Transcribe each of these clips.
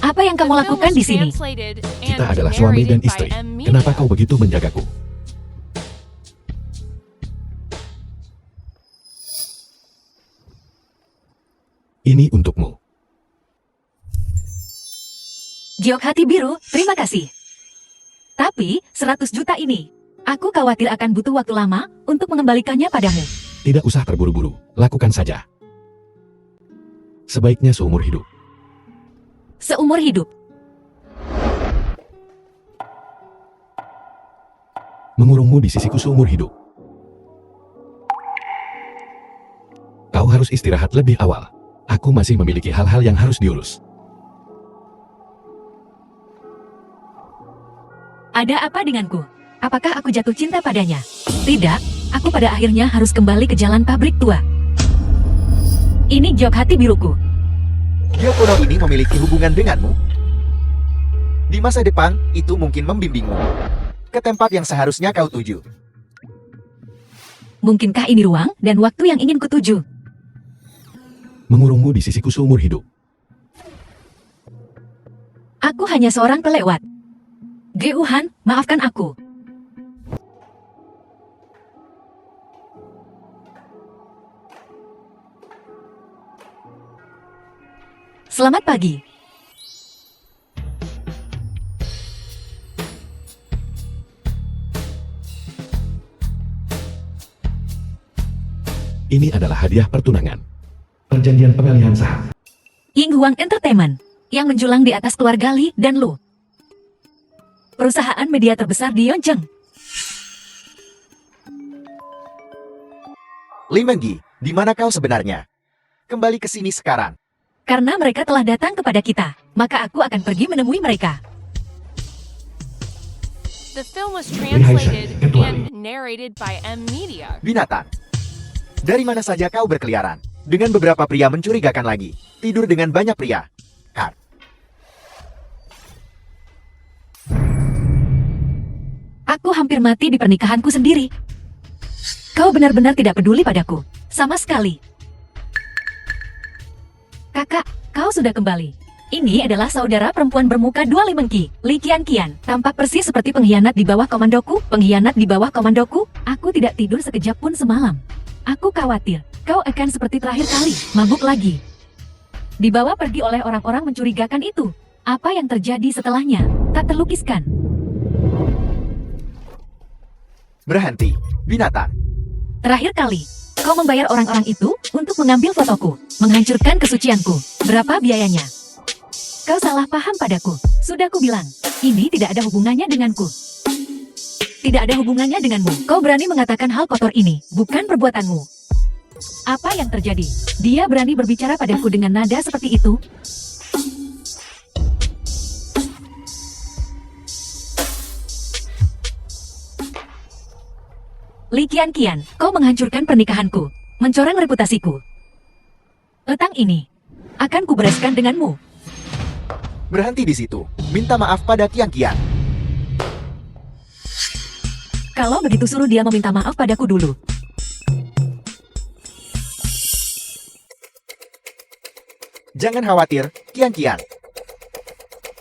Apa yang kamu lakukan di sini? Kita adalah suami dan istri. Kenapa kau begitu menjagaku? Ini untukmu. Giok hati biru, terima kasih. Tapi, 100 juta ini, aku khawatir akan butuh waktu lama untuk mengembalikannya padamu. Tidak usah terburu-buru, lakukan saja. Sebaiknya seumur hidup. Seumur hidup. Mengurungmu di sisiku seumur hidup. Kau harus istirahat lebih awal. Aku masih memiliki hal-hal yang harus diurus. Ada apa denganku? Apakah aku jatuh cinta padanya? Tidak, aku pada akhirnya harus kembali ke jalan pabrik tua. Ini Giok hati biruku. Giok kuno ini memiliki hubungan denganmu. Di masa depan, itu mungkin membimbingmu ke tempat yang seharusnya kau tuju. Mungkinkah ini ruang dan waktu yang ingin kutuju? Mengurungmu di sisiku seumur hidup. Aku hanya seorang pelewat. Geuhan, maafkan aku. Selamat pagi. Ini adalah hadiah pertunangan. Perjanjian pengalihan saham. Ying Huang Entertainment, yang menjulang di atas keluarga Li dan Lu. Perusahaan media terbesar di Yongjang. Li Menggi, di mana kau sebenarnya? Kembali ke sini sekarang. Karena mereka telah datang kepada kita, maka aku akan pergi menemui mereka. The film was translated and narrated by M Media. Binatang. Dari mana saja kau berkeliaran? Dengan beberapa pria mencurigakan lagi. Tidur dengan banyak pria. Cut. Aku hampir mati di pernikahanku sendiri. Kau benar-benar tidak peduli padaku. Sama sekali. Kakak, kau sudah kembali. Ini adalah saudara perempuan bermuka dua Li Mengki, Li Qianqian. Tampak persis seperti pengkhianat di bawah komandoku. Pengkhianat di bawah komandoku. Aku tidak tidur sekejap pun semalam. Aku khawatir, kau akan seperti terakhir kali, mabuk lagi. Dibawa pergi oleh orang-orang mencurigakan itu. Apa yang terjadi setelahnya, tak terlukiskan. Berhenti, binatang. Terakhir kali, kau membayar orang-orang itu untuk mengambil fotoku, menghancurkan kesucianku. Berapa biayanya? Kau salah paham padaku. Sudah kubilang, ini tidak ada hubungannya denganku. Tidak ada hubungannya denganmu. Kau berani mengatakan hal kotor ini, bukan perbuatanmu. Apa yang terjadi? Dia berani berbicara padaku dengan nada seperti itu? Li Qianqian, kau menghancurkan pernikahanku, mencoreng reputasiku. Petang ini, akan kubereskan denganmu. Berhenti di situ. Minta maaf pada Qianqian. Kalau begitu suruh dia meminta maaf padaku dulu. Jangan khawatir, Qianqian.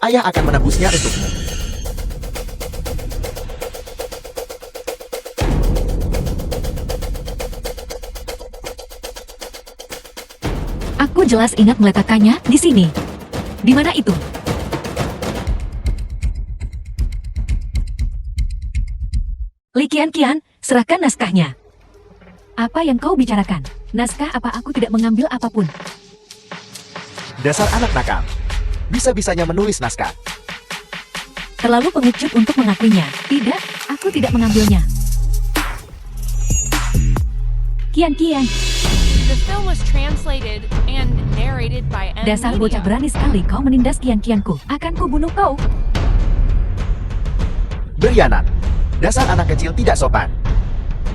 Ayah akan menebusnya untukmu. Aku jelas ingat meletakkannya di sini. Di mana itu? Li Qianqian, serahkan naskahnya. Apa yang kau bicarakan? Naskah apa? Aku tidak mengambil apapun. Dasar anak nakal. Bisa-bisanya menulis naskah. Terlalu pengecut untuk mengakuinya. Tidak, aku tidak mengambilnya. Qianqian, The film was translated and narrated by M dasar bocah Media. berani sekali kau menindas Qianqianku. Akan kubunuh kau. Berianan. Dasar anak kecil tidak sopan.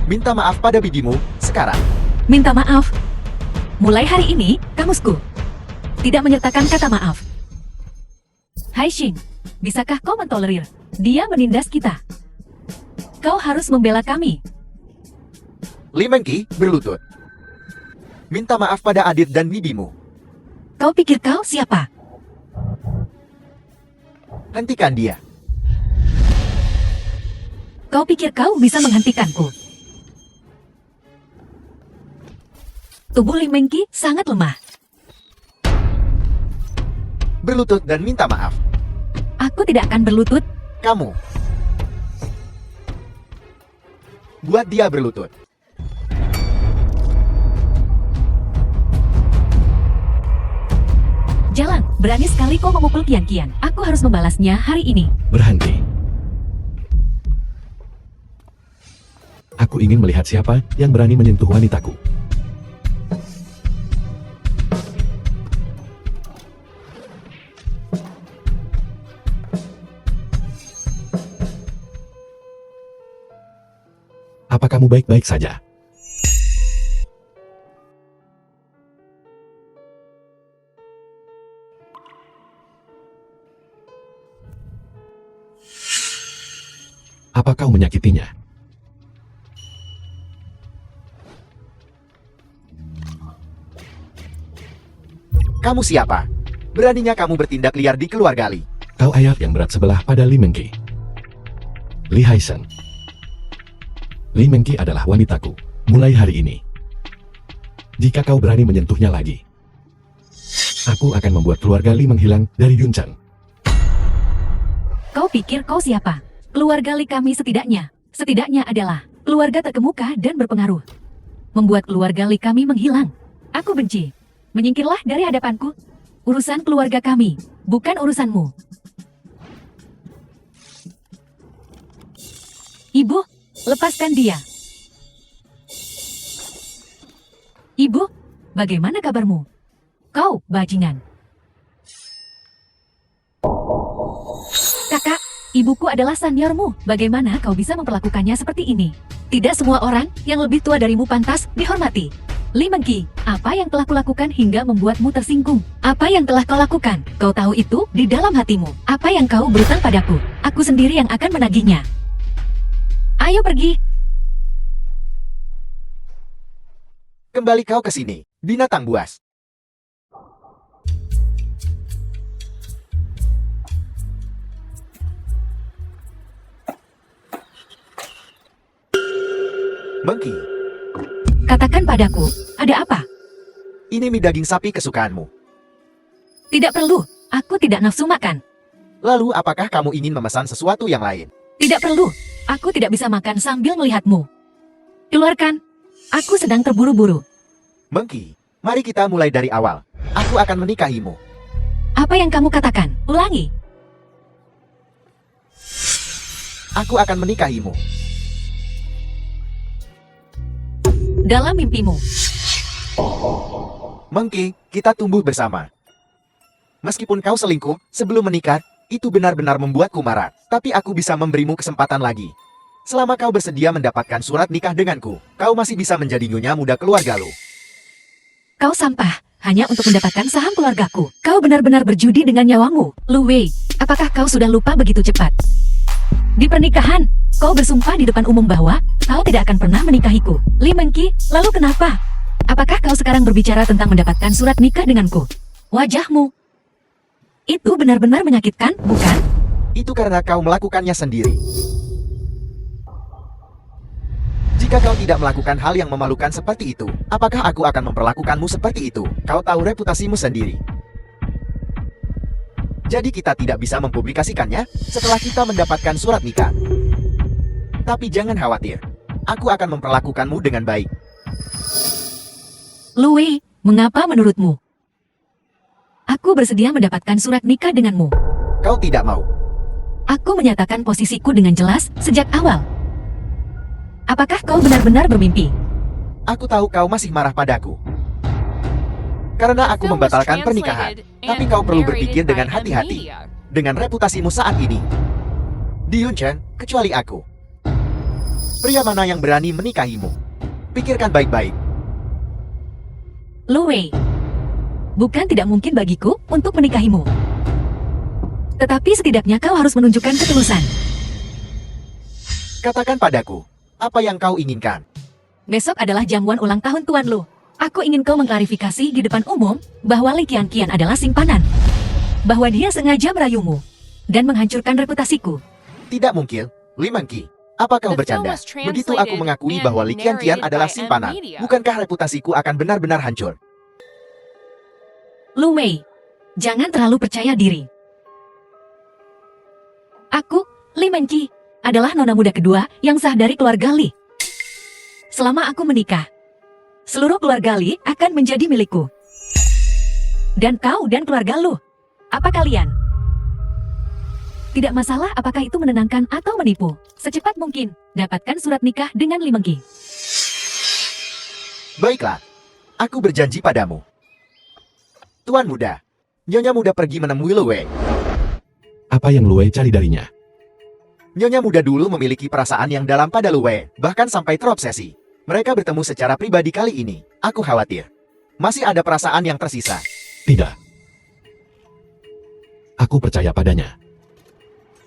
Minta maaf pada bibimu, sekarang. Minta maaf. Mulai hari ini, kamusku tidak menyertakan kata maaf. Hai Xing, bisakah kau mentolerir dia menindas kita? Kau harus membela kami. Li Mengki berlutut. Minta maaf pada Adit dan bibimu. Kau pikir kau siapa? Hentikan dia. Kau pikir kau bisa menghentikanku? Tubuh Li Mengqi sangat lemah. Berlutut dan minta maaf. Aku tidak akan berlutut. Kamu. Buat dia berlutut. Jalan, berani sekali kau memukul Qian. Aku harus membalasnya hari ini. Berhenti. Aku ingin melihat siapa yang berani menyentuh wanitaku. Apa kamu baik-baik saja? Apa kau menyakitinya? Kamu siapa? Beraninya kamu bertindak liar di keluarga Li. Kau ayah yang berat sebelah pada Li Mengqi. Li Haisen. Li Mengqi adalah wanitaku, mulai hari ini. Jika kau berani menyentuhnya lagi, aku akan membuat keluarga Li menghilang dari Yunchen. Kau pikir kau siapa? Keluarga Li kami setidaknya adalah keluarga terkemuka dan berpengaruh. Membuat keluarga Li kami menghilang. Aku benci. Menyingkirlah dari hadapanku. Urusan keluarga kami, bukan urusanmu. Ibu, lepaskan dia. Ibu, bagaimana kabarmu? Kau, bajingan. Kakak, ibuku adalah seniormu. Bagaimana kau bisa memperlakukannya seperti ini? Tidak semua orang yang lebih tua darimu pantas dihormati. Li Mengqi, apa yang telah kulakukan hingga membuatmu tersinggung? Apa yang telah kau lakukan? Kau tahu itu di dalam hatimu. Apa yang kau berutang padaku? Aku sendiri yang akan menagihnya. Ayo pergi. Kembali kau ke sini, binatang buas. Mengqi, Katakan padaku, ada apa? ini mie daging sapi kesukaanmu. Tidak perlu, aku tidak nafsu makan. Lalu apakah kamu ingin memesan sesuatu yang lain? Tidak perlu, aku tidak bisa makan sambil melihatmu. Keluarkan, aku sedang terburu-buru. Mengqi, mari kita mulai dari awal. Aku akan menikahimu. Apa yang kamu katakan? Ulangi. Aku akan menikahimu. Dalam mimpimu. Mengqi, kita tumbuh bersama. Meskipun kau selingkuh sebelum menikah, itu benar-benar membuatku marah. Tapi aku bisa memberimu kesempatan lagi. Selama kau bersedia mendapatkan surat nikah denganku, kau masih bisa menjadi nyonya muda keluarga lu. Kau sampah, hanya untuk mendapatkan saham keluargaku. Kau benar-benar berjudi dengan nyawamu. Lu Wei, apakah kau sudah lupa begitu cepat? Di pernikahan, kau bersumpah di depan umum bahwa kau tidak akan pernah menikahiku. Li Mengqi, lalu kenapa? Apakah kau sekarang berbicara tentang mendapatkan surat nikah denganku? Wajahmu. Itu benar-benar menyakitkan, bukan? Itu karena kau melakukannya sendiri. Jika kau tidak melakukan hal yang memalukan seperti itu, apakah aku akan memperlakukanmu seperti itu? Kau tahu reputasimu sendiri. Jadi kita tidak bisa mempublikasikannya setelah kita mendapatkan surat nikah. Tapi jangan khawatir, aku akan memperlakukanmu dengan baik. Lu Wei, mengapa menurutmu? Aku bersedia mendapatkan surat nikah denganmu. Kau tidak mau. Aku menyatakan posisiku dengan jelas sejak awal. Apakah kau benar-benar bermimpi? Aku tahu kau masih marah padaku. Karena aku Film was membatalkan pernikahan. translated Tapi and kau perlu narrated berpikir by dengan M hati-hati. Media. Dengan reputasimu saat ini. Di Yunchen, kecuali aku. Pria mana yang berani menikahimu? Pikirkan baik-baik. Lu Wei, bukan tidak mungkin bagiku untuk menikahimu. Tetapi setidaknya kau harus menunjukkan ketulusan. Katakan padaku, apa yang kau inginkan? Besok adalah jamuan ulang tahun Tuan Lu. Aku ingin kau mengklarifikasi di depan umum bahwa Li Qian adalah simpanan. Bahwa dia sengaja merayumu. dan menghancurkan reputasiku. Tidak mungkin, Li Mengki. Apa kau The film bercanda? was Begitu aku translated mengakui and bahwa Li Qianqian narrated adalah by simpanan, M-Media. bukankah reputasiku akan benar-benar hancur? Lu Mei, jangan terlalu percaya diri. Aku, Li Mengki, adalah nona muda kedua yang sah dari keluarga Li. Selama aku menikah, seluruh keluarga Li akan menjadi milikku. Dan kau dan keluarga lu, apa kalian? Tidak masalah apakah itu menenangkan atau menipu. Secepat mungkin, dapatkan surat nikah dengan Li Mengki. Baiklah, aku berjanji padamu. Tuan muda, Nyonya muda pergi menemui Lu Wei. Apa yang Lu Wei cari darinya? Nyonya muda dulu memiliki perasaan yang dalam pada Lu Wei, bahkan sampai terobsesi. Mereka bertemu secara pribadi kali ini. Aku khawatir. Masih ada perasaan yang tersisa. Tidak. Aku percaya padanya.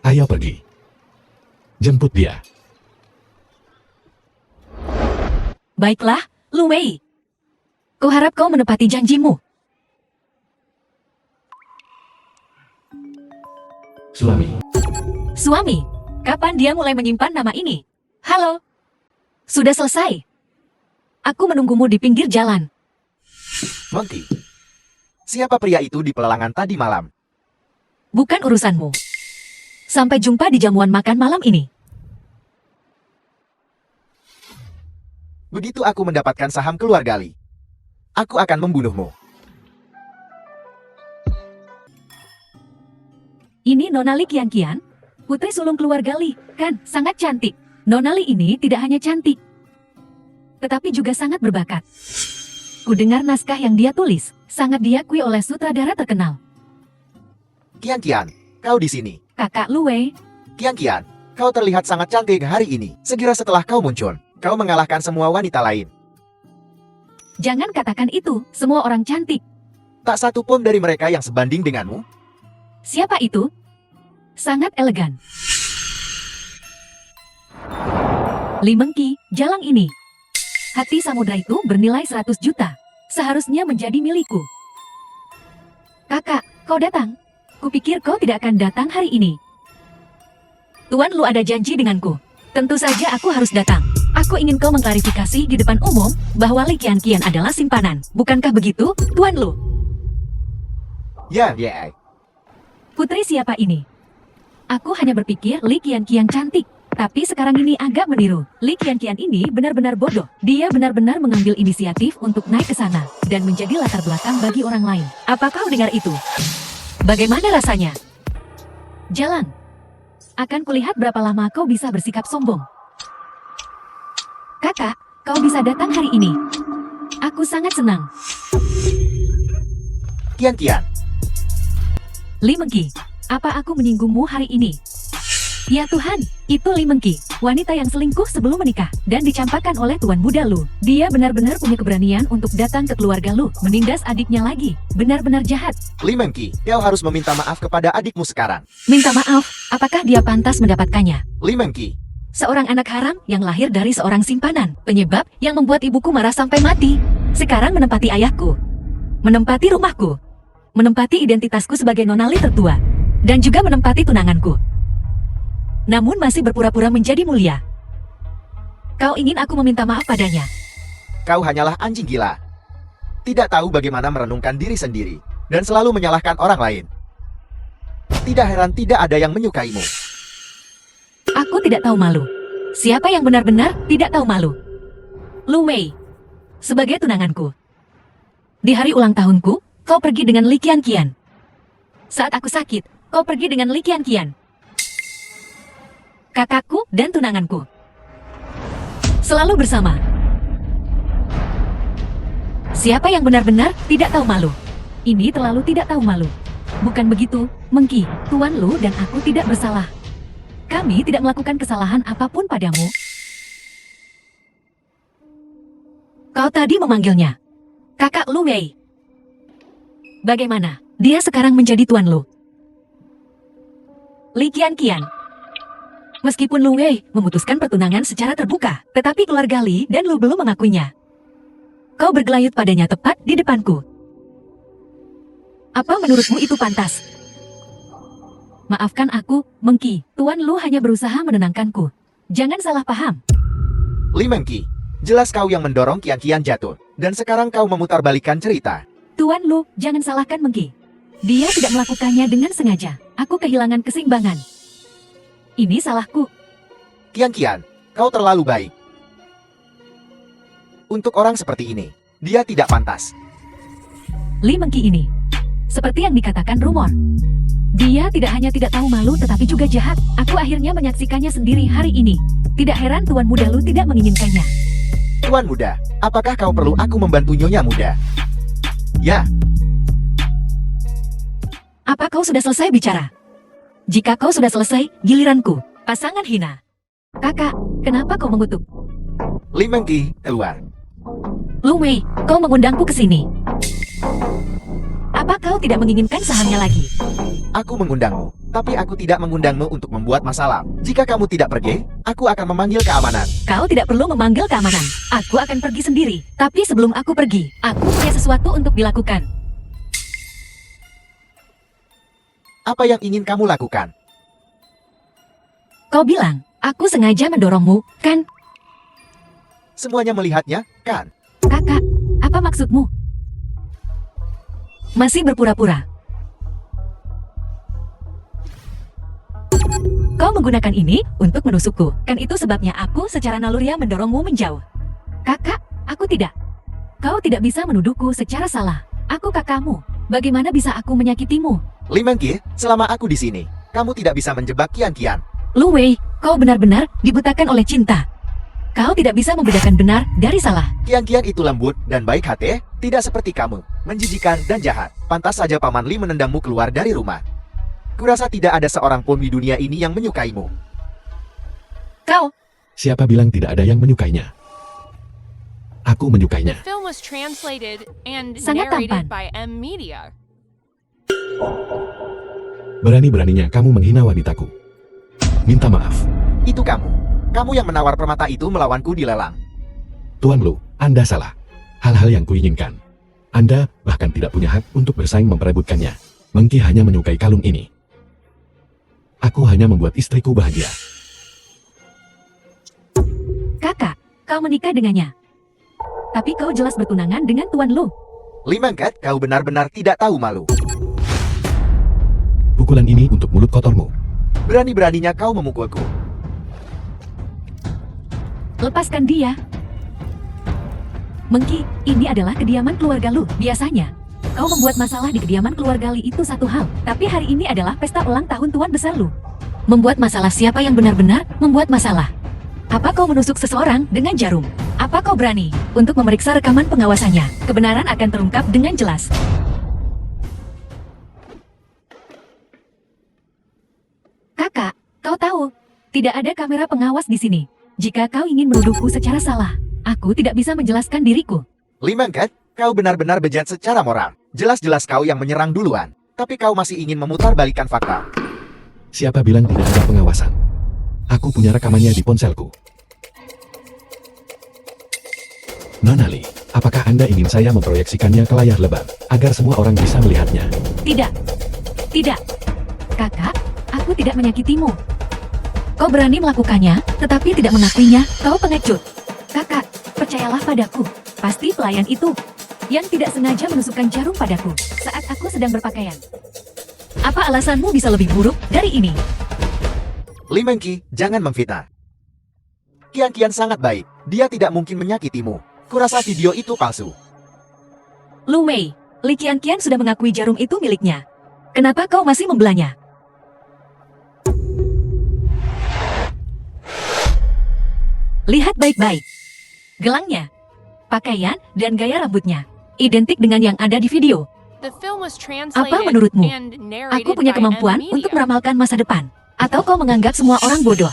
Ayo pergi. Jemput dia. Baiklah, Lu Wei. Kuharap kau menepati janjimu. Suami, kapan dia mulai menyimpan nama ini? Halo? Sudah selesai. Aku menunggumu di pinggir jalan. Mengki. Siapa pria itu di pelelangan tadi malam? Bukan urusanmu. Sampai jumpa di jamuan makan malam ini. Begitu aku mendapatkan saham keluarga Li, aku akan membunuhmu. Ini Nona Li Qianqian, putri sulung keluarga Li, kan sangat cantik. Nona Li ini tidak hanya cantik, tetapi juga sangat berbakat. Kudengar naskah yang dia tulis, sangat diakui oleh sutradara terkenal. Qianqian, kau di sini. Kakak Lu Wei, Qianqian, kau terlihat sangat cantik hari ini. Segera setelah kau muncul, kau mengalahkan semua wanita lain. jangan katakan itu, semua orang cantik. Tak satu pun dari mereka yang sebanding denganmu. Siapa itu? Sangat elegan. Li Mengki, jalang ini. Hati samudra itu bernilai 100 juta. Seharusnya menjadi milikku. Kakak, kau datang. Kupikir kau tidak akan datang hari ini. Tuan Lu ada janji denganku. Tentu saja aku harus datang. Aku ingin kau mengklarifikasi di depan umum bahwa Li Qianqian adalah simpanan. Bukankah begitu, Tuan Lu? Ya. Putri siapa ini? Aku hanya berpikir Li Qianqian cantik. Tapi sekarang ini agak meniru. Li Qianqian ini benar-benar bodoh. Dia benar-benar mengambil inisiatif untuk naik ke sana dan menjadi latar belakang bagi orang lain. Apa kau dengar itu? Bagaimana rasanya? Jalan. Akan kulihat berapa lama kau bisa bersikap sombong. Kakak, kau bisa datang hari ini. Aku sangat senang. Qianqian, Li Mengki, apa aku menyinggungmu hari ini? Ya Tuhan, itu Li Mengki, wanita yang selingkuh sebelum menikah dan dicampakkan oleh tuan muda Lu. Dia benar-benar punya keberanian untuk datang ke keluarga Lu, menindas adiknya lagi. Benar-benar jahat. Li Mengki, kau harus meminta maaf kepada adikmu sekarang. Minta maaf, apakah dia pantas mendapatkannya? Li Mengki, Seorang anak haram yang lahir dari seorang simpanan, penyebab yang membuat ibuku marah sampai mati. Sekarang menempati ayahku, menempati rumahku, menempati identitasku sebagai nona Li tertua, dan juga menempati tunanganku. Namun masih berpura-pura menjadi mulia. Kau ingin aku meminta maaf padanya? kau hanyalah anjing gila. Tidak tahu bagaimana merenungkan diri sendiri, dan selalu menyalahkan orang lain. Tidak heran tidak ada yang menyukaimu. Aku tidak tahu malu. Siapa yang benar-benar tidak tahu malu? Lu Wei, sebagai tunanganku. Di hari ulang tahunku, kau pergi dengan Li Qianqian. Saat aku sakit, kau pergi dengan Li Qianqian. Kakakku dan tunanganku. Selalu bersama. Siapa yang benar-benar tidak tahu malu? Ini terlalu tidak tahu malu. Bukan begitu, Mengki, Tuan Lu dan aku tidak bersalah. Kami tidak melakukan kesalahan apapun padamu. Kau tadi memanggilnya Kakak Lu Wei. Bagaimana? Dia sekarang menjadi Tuan Lu. Li Qianqian. Meskipun Lu Wei memutuskan pertunangan secara terbuka, tetapi keluarga Li dan Lu belum mengakuinya. Kau bergelayut padanya tepat di depanku. Apa menurutmu itu pantas? Maafkan aku, Mengki. Tuan Lu hanya berusaha menenangkanku. Jangan salah paham. Li Mengki, jelas kau yang mendorong Qian jatuh. Dan sekarang kau memutarbalikkan cerita. Tuan Lu, jangan salahkan Mengki. Dia tidak melakukannya dengan sengaja. Aku kehilangan keseimbangan. Ini salahku. Qian, kau terlalu baik. Untuk orang seperti ini, dia tidak pantas. Li Mengki ini, seperti yang dikatakan rumor. Dia tidak hanya tidak tahu malu tetapi juga jahat. Aku akhirnya menyaksikannya sendiri hari ini. Tidak heran Tuan Muda Lu tidak menginginkannya. Tuan Muda, apakah kau perlu aku membantu Nyonya Muda? Ya, Apa kau sudah selesai bicara? Jika kau sudah selesai, giliranku. Pasangan hina. Kakak, kenapa kau mengutuk? Li Mengki, keluar. Lu Wei, kau mengundangku ke sini. Apa kau tidak menginginkan sahamnya lagi? Aku mengundangmu, tapi aku tidak mengundangmu untuk membuat masalah. Jika kamu tidak pergi, aku akan memanggil keamanan. Kau tidak perlu memanggil keamanan. Aku akan pergi sendiri. Tapi sebelum aku pergi, aku punya sesuatu untuk dilakukan. Apa yang ingin kamu lakukan? Kau bilang, aku sengaja mendorongmu, kan? Semuanya melihatnya, kan? Kakak, apa maksudmu? Masih berpura-pura. Kau menggunakan ini untuk menusukku. Kan itu sebabnya aku secara naluriah mendorongmu menjauh. Kakak, aku tidak. Kau tidak bisa menuduhku secara salah. Aku kakakmu. Bagaimana bisa aku menyakitimu? Li Mengki, selama aku di sini, kamu tidak bisa menjebak Qian. Lu Wei, kau benar-benar dibutakan oleh cinta. Kau tidak bisa membedakan benar dari salah. Qian itu lembut dan baik hati, tidak seperti kamu, menjijikan dan jahat. Pantas saja Paman Li menendangmu keluar dari rumah. Kurasa tidak ada seorang pun di dunia ini yang menyukaimu. Kau, Siapa bilang tidak ada yang menyukainya? Aku The menyukainya. film was translated and Sangat tampan. narrated by M Media. Berani-beraninya kamu menghina wanitaku. Minta maaf. Itu kamu. Kamu yang menawar permata itu melawanku di lelang. Tuan Lu, Anda salah. Hal-hal yang kuinginkan. Anda bahkan tidak punya hak untuk bersaing memperebutkannya. Mengki hanya menyukai kalung ini. Aku hanya membuat istriku bahagia. kakak, kau menikah dengannya. Tapi kau jelas bertunangan dengan Tuan Lu. Li Mengkat, kau benar-benar tidak tahu malu. Pukulan ini untuk mulut kotormu. Berani-beraninya kau memukulku. Lepaskan dia. Mengki, ini adalah kediaman keluarga Lu. Biasanya, kau membuat masalah di kediaman keluarga Li itu satu hal. Tapi hari ini adalah pesta ulang tahun Tuan Besar Lu. Membuat masalah siapa yang benar-benar membuat masalah? Apa kau menusuk seseorang dengan jarum? Apa kau berani untuk memeriksa rekaman pengawasannya? Kebenaran akan terungkap dengan jelas. Kakak, kau tahu, tidak ada kamera pengawas di sini. Jika kau ingin menuduhku secara salah, aku tidak bisa menjelaskan diriku. Li Mengkat, kau benar-benar bejat secara moral. Jelas-jelas kau yang menyerang duluan. Tapi kau masih ingin memutarbalikkan fakta. Siapa bilang tidak ada pengawasan? Aku punya rekamannya di ponselku. Nona Li, apakah Anda ingin saya memproyeksikannya ke layar lebar, agar semua orang bisa melihatnya? Tidak. Tidak. Kakak, aku tidak menyakitimu. Kau berani melakukannya, tetapi tidak mengakuinya, kau pengecut. Kakak, percayalah padaku. Pasti pelayan itu yang tidak sengaja menusukkan jarum padaku saat aku sedang berpakaian. Apa alasanmu bisa lebih buruk dari ini? Li Mengki, jangan memfitnah. Kian sangat baik. Dia tidak mungkin menyakitimu. Kurasa video itu palsu. Lu Mei, Li Qian sudah mengakui jarum itu miliknya. Kenapa kau masih membelanya? Lihat baik-baik. Gelangnya, pakaian, dan gaya rambutnya identik dengan yang ada di video. The film was Apa translated menurutmu? and narrated Aku punya by kemampuan M untuk Media. meramalkan masa depan. Atau kau menganggap semua orang bodoh?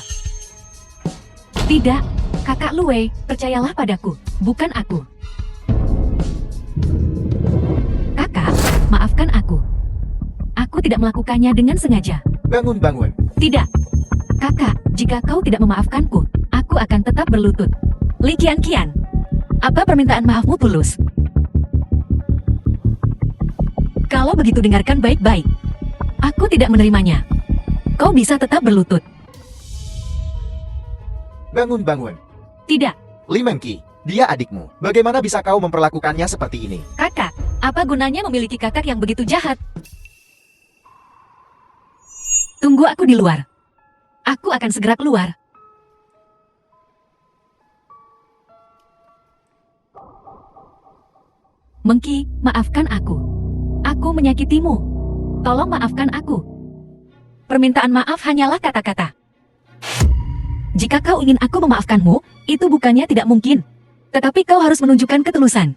Tidak, kakak Lu Wei, percayalah padaku, bukan aku. Kakak, maafkan aku. Aku tidak melakukannya dengan sengaja. Bangun. Tidak. Kakak, jika kau tidak memaafkanku, aku akan tetap berlutut. Li Qian, apa permintaan maafmu tulus? Kalau begitu dengarkan baik-baik. Aku tidak menerimanya. kau bisa tetap berlutut. Bangun. Tidak, Li Mengqi, dia adikmu. Bagaimana bisa kau memperlakukannya seperti ini? kakak. Apa gunanya memiliki kakak yang begitu jahat? Tunggu aku di luar. Aku akan segera keluar. Mengqi, maafkan aku. Aku menyakitimu. Tolong maafkan aku. Permintaan maaf hanyalah kata-kata. Jika kau ingin aku memaafkanmu, itu bukannya tidak mungkin. Tetapi kau harus menunjukkan ketulusan.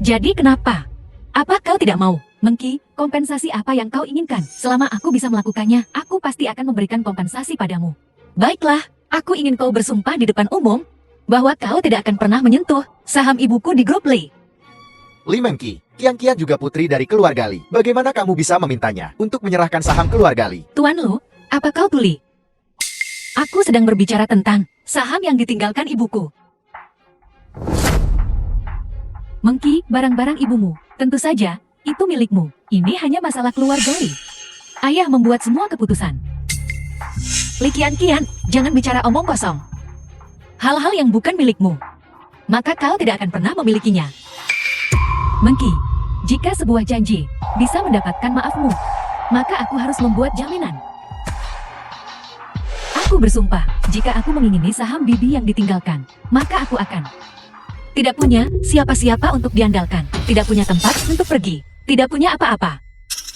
Jadi kenapa? Apa kau tidak mau? Mengqi, kompensasi apa yang kau inginkan? Selama aku bisa melakukannya, aku pasti akan memberikan kompensasi padamu. Baiklah, aku ingin kau bersumpah di depan umum bahwa kau tidak akan pernah menyentuh saham ibuku di grup Li. Li Mengqi, Qian juga putri dari keluarga Li. Bagaimana kamu bisa memintanya untuk menyerahkan saham keluarga Li? Tuan Lu, apa kau tuli? Aku sedang berbicara tentang saham yang ditinggalkan ibuku. Mengqi, barang-barang ibumu, tentu saja, itu milikmu. Ini hanya masalah keluarga Li. Ayah membuat semua keputusan. Li Qian, jangan bicara omong kosong. Hal-hal yang bukan milikmu, maka kau tidak akan pernah memilikinya. Mengqi, jika sebuah janji bisa mendapatkan maafmu, maka aku harus membuat jaminan. Aku bersumpah, jika aku mengingini saham bibi yang ditinggalkan, maka aku akan tidak punya siapa-siapa untuk diandalkan, tidak punya tempat untuk pergi, tidak punya apa-apa.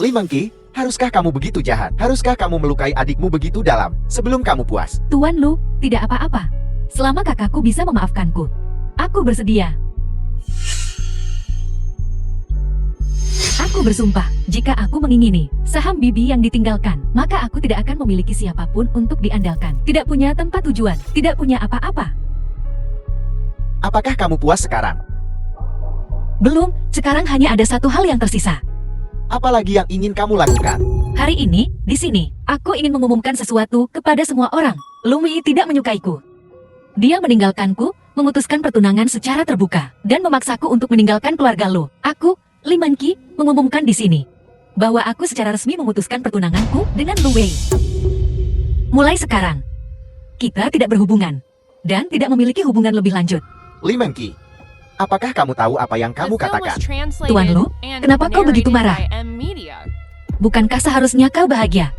Li Mengqi, haruskah kamu begitu jahat? Haruskah kamu melukai adikmu begitu dalam sebelum kamu puas? Tuan Lu, tidak apa-apa. Selama kakakku bisa memaafkanku, aku bersedia. Aku bersumpah, jika aku mengingini saham bibi yang ditinggalkan, maka aku tidak akan memiliki siapapun untuk diandalkan. Tidak punya tempat tujuan, tidak punya apa-apa. Apakah kamu puas sekarang? Belum, sekarang hanya ada satu hal yang tersisa. Apalagi yang ingin kamu lakukan? Hari ini, di sini, aku ingin mengumumkan sesuatu kepada semua orang. Lumi tidak menyukaiku. Dia meninggalkanku, memutuskan pertunangan secara terbuka, dan memaksaku untuk meninggalkan keluarga Lu. Aku, Li Mengqi, mengumumkan di sini bahwa aku secara resmi memutuskan pertunanganku dengan Lu Wei. Mulai sekarang, kita tidak berhubungan dan tidak memiliki hubungan lebih lanjut. Li Mengqi, apakah kamu tahu apa yang kamu katakan? Tuan Lu, kenapa kau begitu marah? Bukankah seharusnya kau bahagia?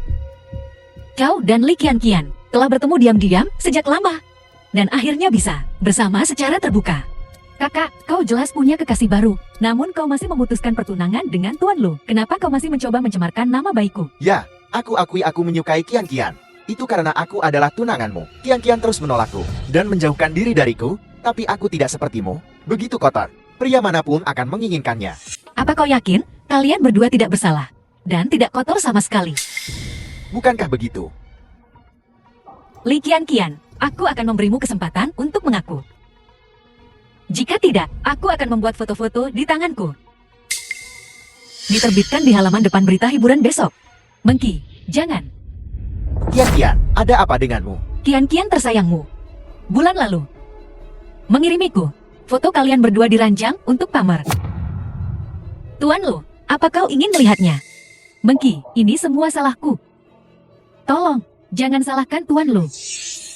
Kau dan Li Qian telah bertemu diam-diam sejak lama, dan akhirnya bisa bersama secara terbuka. Kakak, kau jelas punya kekasih baru, namun kau masih memutuskan pertunangan dengan Tuan Lu. Kenapa kau masih mencoba mencemarkan nama baikku? Ya, aku akui aku menyukai Qian. Itu karena aku adalah tunanganmu. Qian terus menolakku dan menjauhkan diri dariku, tapi aku tidak sepertimu, begitu kotor. Pria manapun akan menginginkannya. Apa kau yakin kalian berdua tidak bersalah dan tidak kotor sama sekali? Bukankah begitu? Li Qian, aku akan memberimu kesempatan untuk mengaku. Jika tidak, aku akan membuat foto-foto di tanganku. Diterbitkan di halaman depan berita hiburan besok. Mengqi, jangan. Qian, ada apa denganmu? Qian tersayangmu. Bulan lalu, mengirimiku foto kalian berdua diranjang untuk pamer. Tuan Lu, apa kau ingin melihatnya? Mengqi, ini semua salahku. Tolong, jangan salahkan Tuan Lu.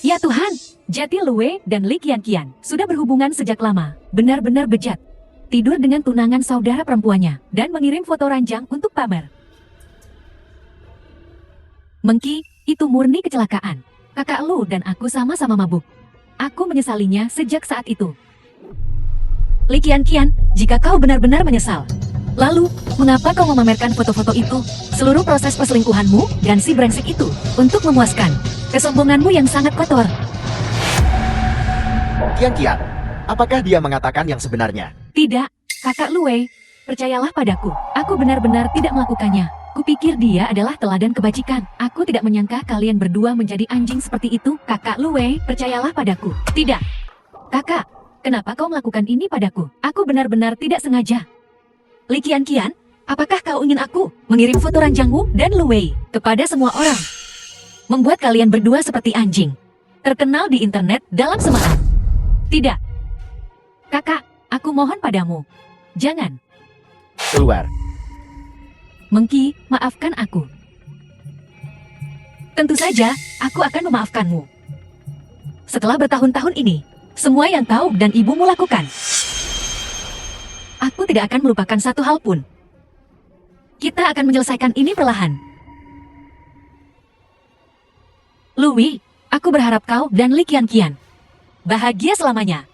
Ya Tuhan, Jati Lu Wei dan Li Qian sudah berhubungan sejak lama, benar-benar bejat. Tidur dengan tunangan saudara perempuannya, dan mengirim foto ranjang untuk pamer. Mengqi, itu murni kecelakaan. Kakak Lu dan aku sama-sama mabuk. Aku menyesalinya sejak saat itu. Li Qian, jika kau benar-benar menyesal, lalu, mengapa kau memamerkan foto-foto itu? Seluruh proses perselingkuhanmu dan si brengsek itu untuk memuaskan kesombonganmu yang sangat kotor. Qian, apakah dia mengatakan yang sebenarnya? Tidak, kakak Lu Wei, percayalah padaku. Aku benar-benar tidak melakukannya. Kupikir dia adalah teladan kebajikan. Aku tidak menyangka kalian berdua menjadi anjing seperti itu. Kakak Lu Wei, percayalah padaku. Tidak. Kakak, kenapa kau melakukan ini padaku? Aku benar-benar tidak sengaja. Li Qian, apakah kau ingin aku mengirim foto ranjangmu dan Lu Wei kepada semua orang? Membuat kalian berdua seperti anjing, terkenal di internet dalam semalam. Tidak. Kakak, aku mohon padamu. Jangan. Keluar. Mengqi, maafkan aku. Tentu saja, aku akan memaafkanmu. Setelah bertahun-tahun ini, semua yang kau dan ibumu lakukan, aku tidak akan melupakan satu hal pun. Kita akan menyelesaikan ini perlahan. Louis, aku berharap kau dan Li Qianqian bahagia selamanya.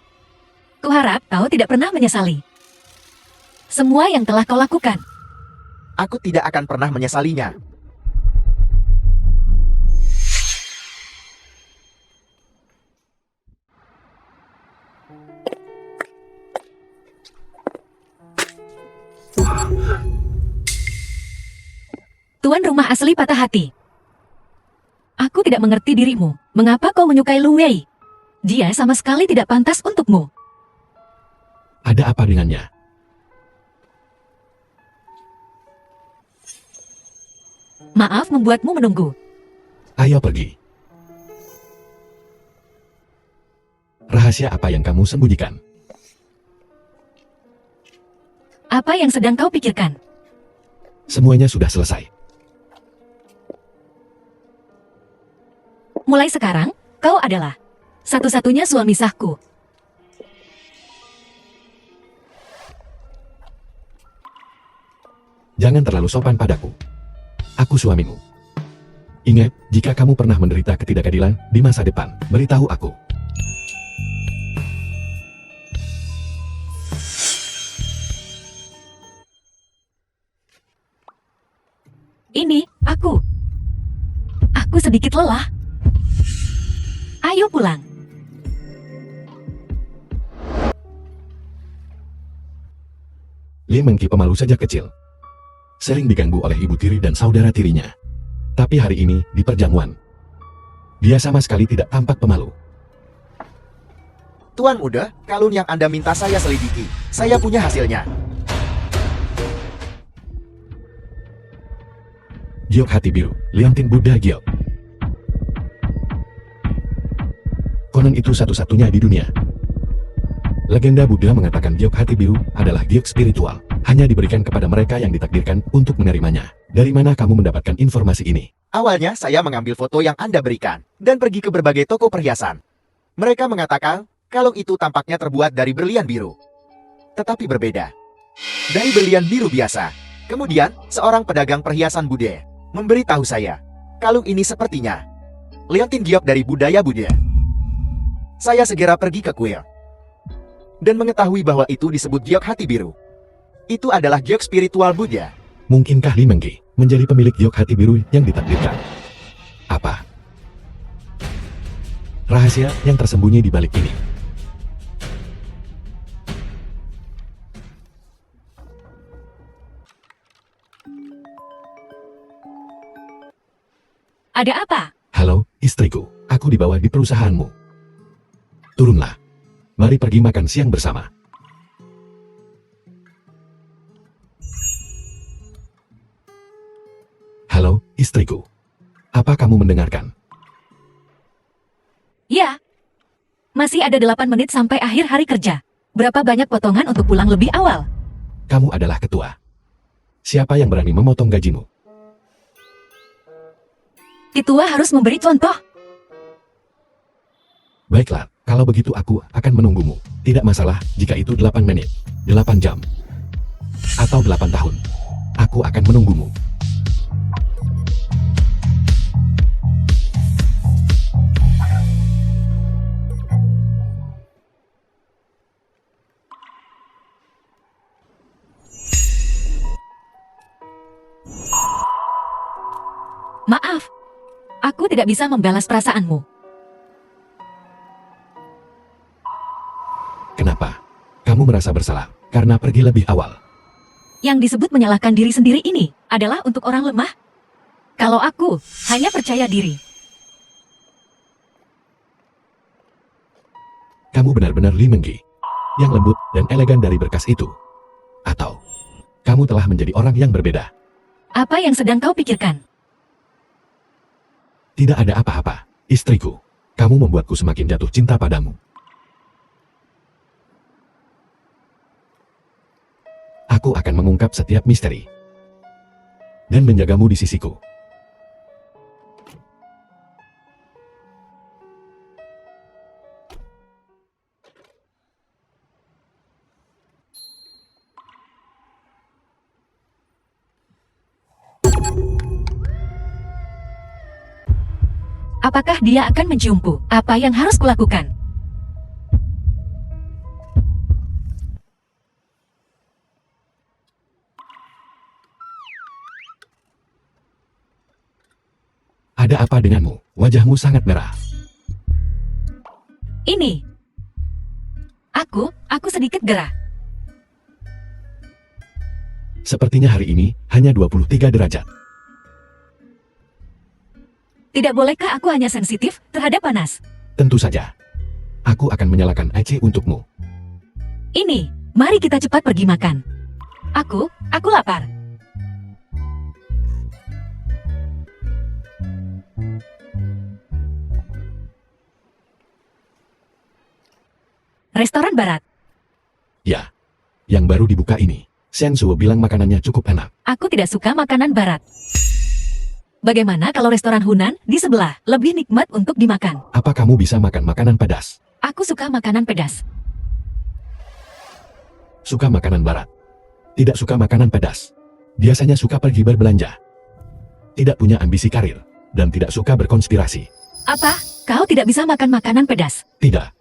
Kuharap kau tidak pernah menyesali semua yang telah kau lakukan. Aku tidak akan pernah menyesalinya. Tuan rumah asli patah hati. Aku tidak mengerti dirimu. Mengapa kau menyukai Lu Wei? Dia sama sekali tidak pantas untukmu. Ada apa dengannya? Maaf membuatmu menunggu. Ayo pergi. Rahasia apa yang kamu sembunyikan? Apa yang sedang kau pikirkan? Semuanya sudah selesai. Mulai sekarang, kau adalah satu-satunya suami sahku. Jangan terlalu sopan padaku. Aku suamimu. Ingat, jika kamu pernah menderita ketidakadilan di masa depan, beritahu aku. Ini, aku. Aku sedikit lelah. Ayo pulang. Li Mengqi pemalu sejak kecil. Sering diganggu oleh ibu tiri dan saudara tirinya. Tapi hari ini, di perjamuan, dia sama sekali tidak tampak pemalu. Tuan muda, kalung yang Anda minta saya selidiki. Saya punya hasilnya. Giok hati biru, Liontin Buddha Giok. Konon itu satu-satunya di dunia. Legenda Buddha mengatakan giok hati biru adalah giok spiritual. Hanya diberikan kepada mereka yang ditakdirkan untuk menerimanya. Dari mana kamu mendapatkan informasi ini? Awalnya saya mengambil foto yang Anda berikan dan pergi ke berbagai toko perhiasan. Mereka mengatakan kalung itu tampaknya terbuat dari berlian biru. Tetapi berbeda dari berlian biru biasa. Kemudian, seorang pedagang perhiasan Buddha memberitahu saya, kalung ini sepertinya Liontin Giok dari budaya Buddha. Saya segera pergi ke kuil dan mengetahui bahwa itu disebut giok hati biru. Itu adalah giok spiritual Buddha. Mungkinkah Li Mengqi menjadi pemilik giok hati biru yang ditakdirkan? Apa rahasia yang tersembunyi di balik ini? Ada apa? Halo, istriku. Aku dibawa di perusahaanmu. Turunlah. Mari pergi makan siang bersama. Halo, istriku. Apa kamu mendengarkan? Ya. Masih ada 8 menit sampai akhir hari kerja. Berapa banyak potongan untuk pulang lebih awal? Kamu adalah ketua. Siapa yang berani memotong gajimu? Ketua harus memberi contoh. Baiklah, kalau begitu aku akan menunggumu. Tidak masalah jika itu 8 menit, 8 jam, atau 8 tahun. Aku akan menunggumu. Maaf. Aku tidak bisa membalas perasaanmu. Kenapa? Kamu merasa bersalah karena pergi lebih awal. Yang disebut menyalahkan diri sendiri ini adalah untuk orang lemah. Kalau aku hanya percaya diri. Kamu benar-benar Li Mengqi, yang lembut dan elegan dari berkas itu. Atau, kamu telah menjadi orang yang berbeda. Apa yang sedang kau pikirkan? Tidak ada apa-apa, istriku. Kamu membuatku semakin jatuh cinta padamu. Aku akan mengungkap setiap misteri dan menjagamu di sisiku. Apakah dia akan menciumku? Apa yang harus kulakukan? Ada apa denganmu? Wajahmu sangat merah. Ini. Aku sedikit gerah. Sepertinya hari ini hanya 23 derajat. Tidak bolehkah aku hanya sensitif terhadap panas? Tentu saja. Aku akan menyalakan AC untukmu. Ini, mari kita cepat pergi makan. Aku lapar. Restoran barat. Ya, yang baru dibuka ini. Sensuo bilang makanannya cukup enak. Aku tidak suka makanan barat. Bagaimana kalau restoran Hunan di sebelah lebih nikmat untuk dimakan? Apa kamu bisa makan makanan pedas? Aku suka makanan pedas. Suka makanan barat. Tidak suka makanan pedas. Biasanya suka pergi berbelanja. Tidak punya ambisi karir. Dan tidak suka berkonspirasi. Apa? Kau tidak bisa makan makanan pedas? Tidak.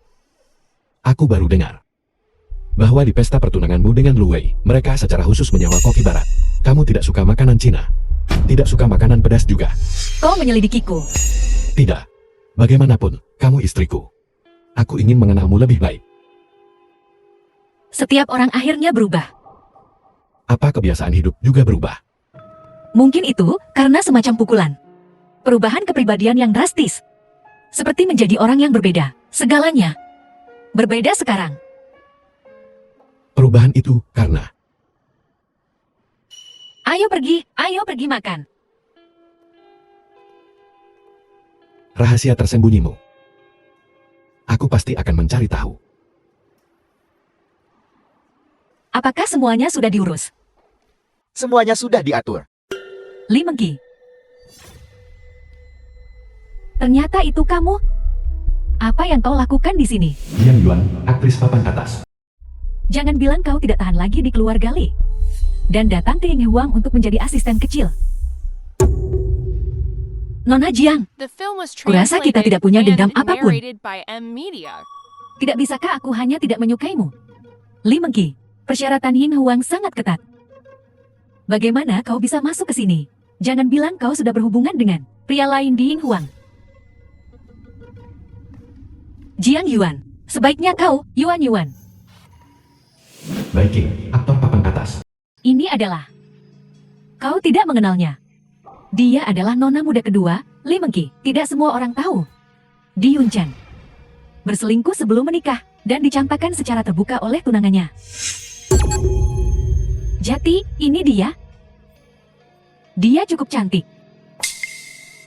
Aku baru dengar bahwa di pesta pertunanganmu dengan Lu Wei, mereka secara khusus menyewa koki barat. Kamu tidak suka makanan Cina. Tidak suka makanan pedas juga. Kau menyelidikiku. Tidak. Bagaimanapun, kamu istriku. Aku ingin mengenalmu lebih baik. Setiap orang akhirnya berubah. Apa kebiasaan hidup juga berubah? Mungkin itu karena semacam pukulan. Perubahan kepribadian yang drastis. Seperti menjadi orang yang berbeda. Segalanya berbeda sekarang. Perubahan itu karena Ayo pergi makan. rahasia tersembunyimu. Aku pasti akan mencari tahu. Apakah semuanya sudah diurus? Semuanya sudah diatur. Li Mengki. Ternyata itu kamu. Apa yang kau lakukan di sini? Yang Yuan, aktris papan atas. Jangan bilang kau tidak tahan lagi di keluarga Li. Dan datang ke Ying Huang untuk menjadi asisten kecil. Nona Jiang, The film was Kurasa kita translated tidak punya dendam and apapun. narrated by M Media. tidak bisakah aku hanya tidak menyukaimu? Li Mengki, persyaratan Ying Huang sangat ketat. Bagaimana kau bisa masuk ke sini? Jangan bilang kau sudah berhubungan dengan pria lain di Ying Huang. Jiang Yuan, sebaiknya kau, Yuan. Baik King, aktor papan atas. Ini adalah... Kau tidak mengenalnya. Dia adalah nona muda kedua, Li Mengki. Tidak semua orang tahu. Di Yunchan. Berselingkuh sebelum menikah, dan dicampakkan secara terbuka oleh tunangannya. Jati, ini dia. Dia cukup cantik.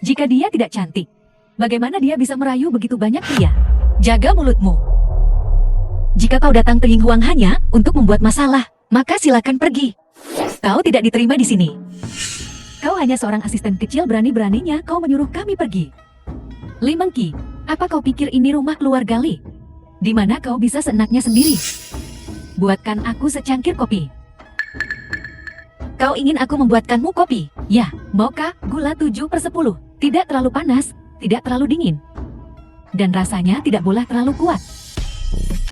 Jika dia tidak cantik, bagaimana dia bisa merayu begitu banyak pria? Jaga mulutmu. Jika kau datang ke Ying Huang hanya untuk membuat masalah, maka silakan pergi. Kau tidak diterima di sini. Kau hanya seorang asisten kecil, berani-beraninya kau menyuruh kami pergi. Li Mengki, apa kau pikir ini rumah keluarga Li? Di mana kau bisa seenaknya sendiri? Buatkan aku secangkir kopi. Kau ingin aku membuatkanmu kopi? Ya, maukah gula 7/10? Tidak terlalu panas, tidak terlalu dingin. Dan rasanya tidak boleh terlalu kuat.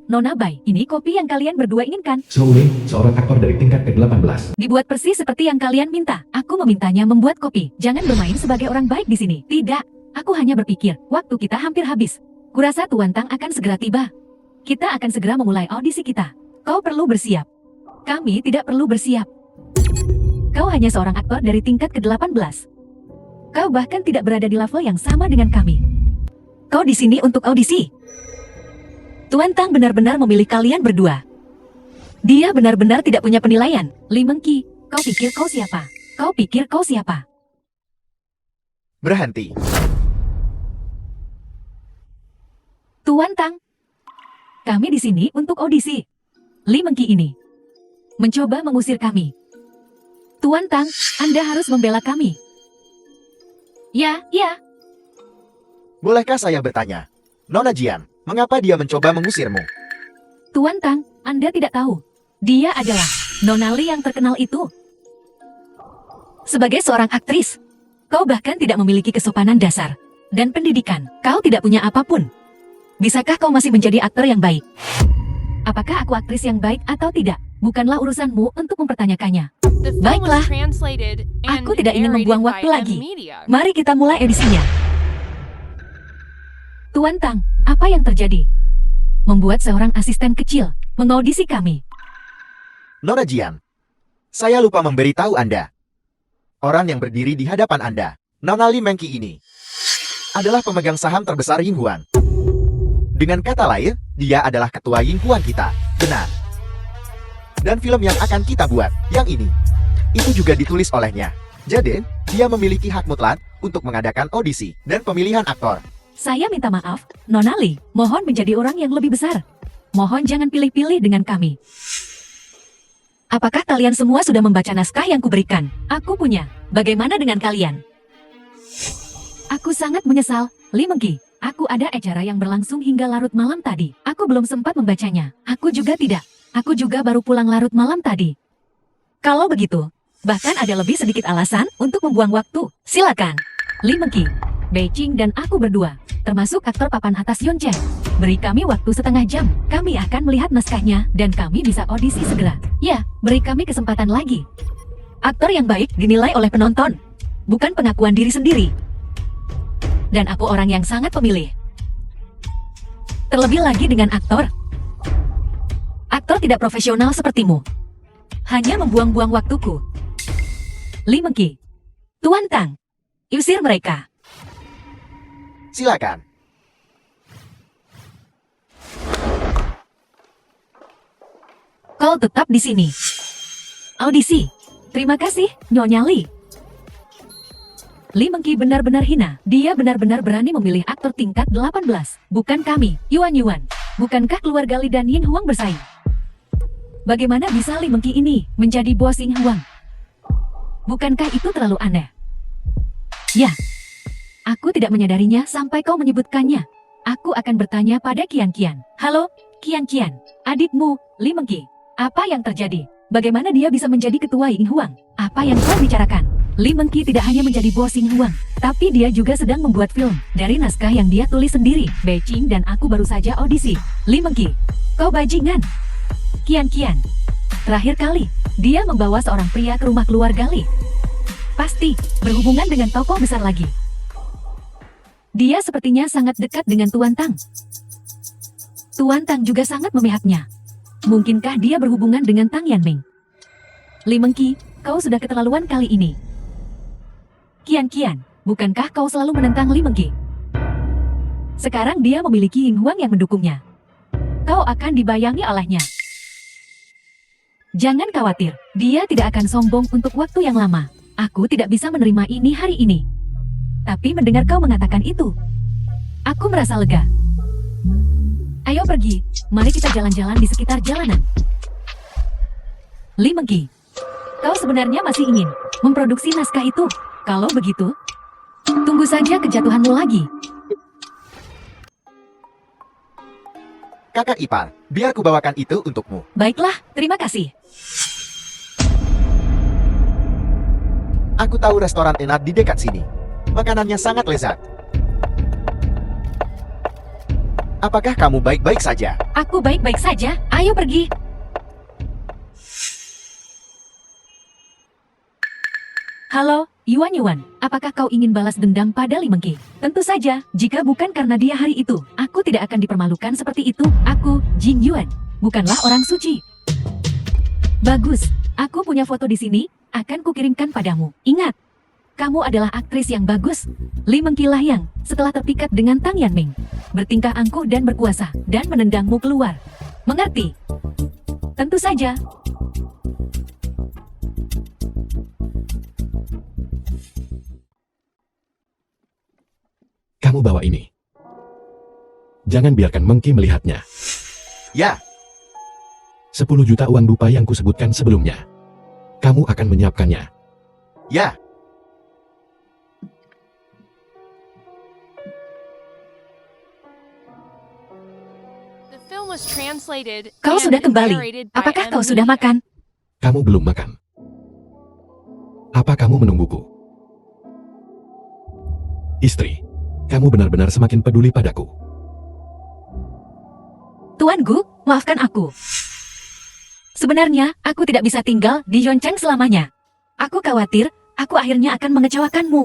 Nona Bai, ini kopi yang kalian berdua inginkan. Soule, seorang aktor dari tingkat ke-18. Dibuat persis seperti yang kalian minta. Aku memintanya membuat kopi. Jangan bermain sebagai orang baik di sini. Tidak. Aku hanya berpikir, waktu kita hampir habis. Kurasa Tuan Tang akan segera tiba. Kita akan segera memulai audisi kita. Kau perlu bersiap. Kami tidak perlu bersiap. Kau hanya seorang aktor dari tingkat ke-18. Kau bahkan tidak berada di level yang sama dengan kami. Kau di sini untuk audisi. Tuan Tang benar-benar memilih kalian berdua. Dia benar-benar tidak punya penilaian. Li Mengki, kau pikir kau siapa? Kau pikir kau siapa? Berhenti. Tuan Tang, kami di sini untuk audisi. Li Mengki ini mencoba mengusir kami. Tuan Tang, Anda harus membela kami. Ya. Bolehkah saya bertanya? Nona Jian, mengapa dia mencoba mengusirmu? Tuan Tang, Anda tidak tahu. Dia adalah Nona Li yang terkenal itu. Sebagai seorang aktris, kau bahkan tidak memiliki kesopanan dasar. dan pendidikan. Kau tidak punya apapun. Bisakah kau masih menjadi aktor yang baik? Apakah aku aktris yang baik atau tidak? Bukanlah urusanmu untuk mempertanyakannya. The film Baiklah. was translated and Aku tidak ingin narrated membuang by waktu M lagi. Media. Mari kita mulai edisinya. Tuan Tang, apa yang terjadi? Membuat seorang asisten kecil mengaudisi kami. Nona Jian, saya lupa memberitahu Anda. Orang yang berdiri di hadapan Anda, Nona Li Mengki ini, adalah pemegang saham terbesar Yinghuan. Dengan kata lain, dia adalah ketua Yinghuan kita. Benar. Dan film yang akan kita buat, yang ini, itu juga ditulis olehnya. Jadi, dia memiliki hak mutlak untuk mengadakan audisi dan pemilihan aktor. Saya minta maaf, Nona Li. Mohon menjadi orang yang lebih besar. Mohon jangan pilih-pilih dengan kami. Apakah kalian semua sudah membaca naskah yang kuberikan? Aku punya. Bagaimana dengan kalian? Aku sangat menyesal, Li Mengki. Aku ada acara yang berlangsung hingga larut malam tadi. Aku belum sempat membacanya. Aku juga tidak. Aku juga baru pulang larut malam tadi. Kalau begitu, bahkan ada lebih sedikit alasan untuk membuang waktu. Silakan. Li Mengki, Beijing dan aku berdua, termasuk aktor papan atas Yun Chen. Beri kami waktu setengah jam. Kami akan melihat naskahnya dan kami bisa audisi segera. Ya, beri kami kesempatan lagi. Aktor yang baik dinilai oleh penonton, bukan pengakuan diri sendiri. Dan aku orang yang sangat pemilih. Terlebih lagi dengan aktor. Aktor tidak profesional sepertimu. Hanya membuang-buang waktuku. Li Mengki, Tuan Tang, usir mereka. Silakan. Kau tetap di sini. Audisi. Terima kasih, Nyonya Li. Li Mengki benar-benar hina. Dia benar-benar berani memilih aktor tingkat 18. Bukan kami, Yuan. Bukankah keluarga Li dan Ying Huang bersaing? Bagaimana bisa Li Mengki ini menjadi bos Ying Huang? Bukankah itu terlalu aneh? Ya, aku tidak menyadarinya sampai kau menyebutkannya. Aku akan bertanya pada Qian. Halo, Qian, adikmu, Li Mengki. Apa yang terjadi? Bagaimana dia bisa menjadi ketua Ying Huang? Apa yang kau bicarakan? Li Mengki tidak hanya menjadi bos Ying Huang, tapi dia juga sedang membuat film dari naskah yang dia tulis sendiri. Beijing dan aku baru saja audisi. Li Mengki, kau bajingan. Qian, terakhir kali, dia membawa seorang pria ke rumah keluarga Li. Pasti, berhubungan dengan tokoh besar lagi. Dia sepertinya sangat dekat dengan Tuan Tang. Tuan Tang juga sangat memihaknya. Mungkinkah dia berhubungan dengan Tang Yanming? Li Mengki, kau sudah keterlaluan kali ini. Qian, bukankah kau selalu menentang Li Mengki? Sekarang dia memiliki Ying Huang yang mendukungnya. Kau akan dibayangi olehnya. Jangan khawatir, dia tidak akan sombong untuk waktu yang lama. Aku tidak bisa menerima ini hari ini. Tapi mendengar kau mengatakan itu, aku merasa lega. Ayo pergi, mari kita jalan-jalan di sekitar jalanan. Li Mengki, kau sebenarnya masih ingin memproduksi naskah itu? Kalau begitu, tunggu saja kejatuhanmu lagi. Kakak ipar, biar ku bawakan itu untukmu. Baiklah, terima kasih. Aku tahu restoran enak di dekat sini. Makanannya sangat lezat. Apakah kamu baik-baik saja? Aku baik-baik saja, ayo pergi. Halo, Yuan, apakah kau ingin balas dendam pada Li Mengki? Tentu saja, jika bukan karena dia hari itu, aku tidak akan dipermalukan seperti itu. Aku, Jing Yuan, bukanlah orang suci. Bagus, aku punya foto di sini, akan kukirimkan padamu. Ingat, kamu adalah aktris yang bagus. Li Mengki lah yang, setelah terpikat dengan Tang Yanming, bertingkah angkuh dan berkuasa, dan menendangmu keluar. Mengerti? Tentu saja. Kamu bawa ini. Jangan biarkan Mengki melihatnya. Ya, 10 juta uang dupa yang kusebutkan sebelumnya. Kamu akan menyiapkannya. ya. The film was translated Kau and sudah kembali. narrated by Apakah M kau sudah Media. makan? Kamu belum makan. Apa kamu menungguku? Istri, Kamu benar-benar semakin peduli padaku. Tuan Gu, maafkan aku. Sebenarnya, aku tidak bisa tinggal di Yonchang selamanya. Aku khawatir, aku akhirnya akan mengecewakanmu.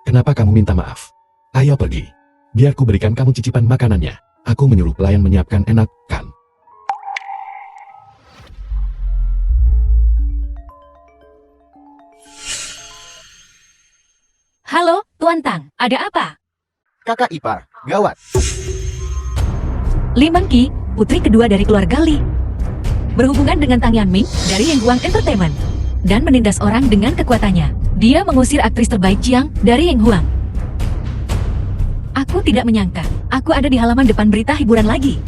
Kenapa kamu minta maaf? Ayo pergi. Biar ku berikan kamu cicipan makanannya. Aku menyuruh pelayan menyiapkan enak, kan? Halo, Tuan Tang, ada apa? Kakak ipar, gawat. Li Mengqi, putri kedua dari keluarga Li. Berhubungan dengan Tang Yanming dari Yenghuang Entertainment. Dan menindas orang dengan kekuatannya. Dia mengusir aktris terbaik Jiang dari Yenghuang. Aku tidak menyangka, aku ada di halaman depan berita hiburan lagi.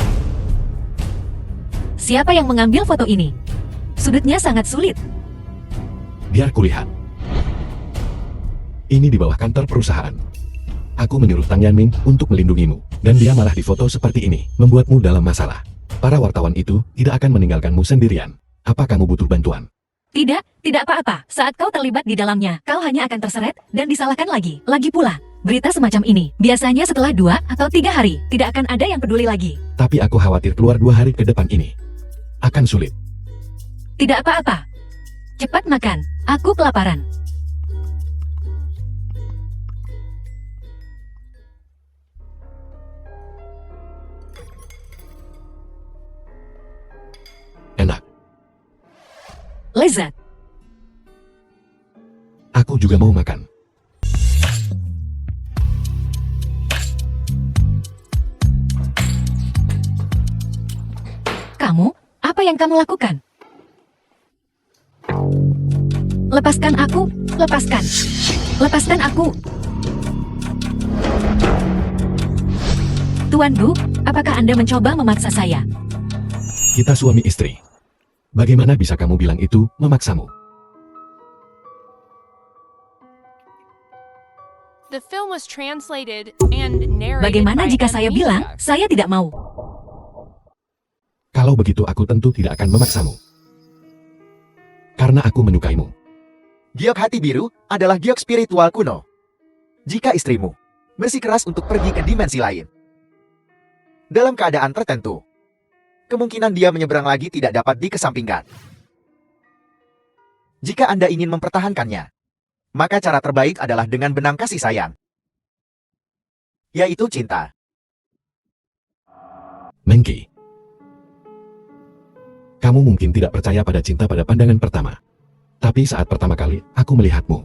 Siapa yang mengambil foto ini? Sudutnya sangat sulit. Biar kulihat. Ini di bawah kantor perusahaan. Aku menyuruh Tang Yanming untuk melindungimu, dan dia malah difoto seperti ini, membuatmu dalam masalah. Para wartawan itu tidak akan meninggalkanmu sendirian. Apa kamu butuh bantuan? Tidak apa-apa. Saat kau terlibat di dalamnya, kau hanya akan terseret dan disalahkan lagi. Lagi pula, berita semacam ini, biasanya setelah 2 atau 3 hari, tidak akan ada yang peduli lagi. Tapi aku khawatir keluar 2 hari ke depan ini akan sulit. Tidak apa-apa. Cepat makan, aku kelaparan. Enak. Lezat. Aku juga mau makan. Kamu, apa yang kamu lakukan? Lepaskan aku, lepaskan. Lepaskan aku. Tuan Gu, apakah Anda mencoba memaksa saya? Kita suami istri. Bagaimana bisa kamu bilang itu memaksamu? The film was translated and narrated Bagaimana by jika saya M. bilang, Media. saya tidak mau? Kalau begitu aku tentu tidak akan memaksamu. Karena aku menyukaimu. Giok hati biru adalah giok spiritual kuno. Jika istrimu bersikeras untuk pergi ke dimensi lain, dalam keadaan tertentu, kemungkinan dia menyeberang lagi tidak dapat dikesampingkan. Jika Anda ingin mempertahankannya, maka cara terbaik adalah dengan benang kasih sayang, yaitu cinta. Mengqi. Kamu mungkin tidak percaya pada cinta pada pandangan pertama. Tapi saat pertama kali aku melihatmu,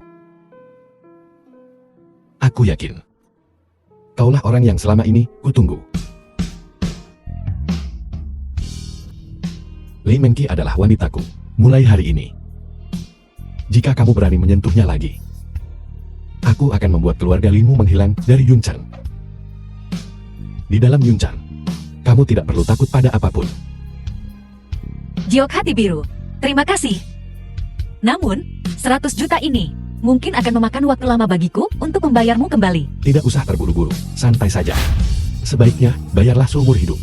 aku yakin kaulah orang yang selama ini kutunggu. Li Mengqi adalah wanitaku, mulai hari ini. Jika kamu berani menyentuhnya lagi, aku akan membuat keluarga Limu menghilang dari Yunchang. Di dalam Yunchang, kamu tidak perlu takut pada apapun. Giok hati biru, terima kasih. Namun, 100 juta ini mungkin akan memakan waktu lama bagiku untuk membayarmu kembali. Tidak usah terburu-buru, santai saja. Sebaiknya, bayarlah seumur hidup.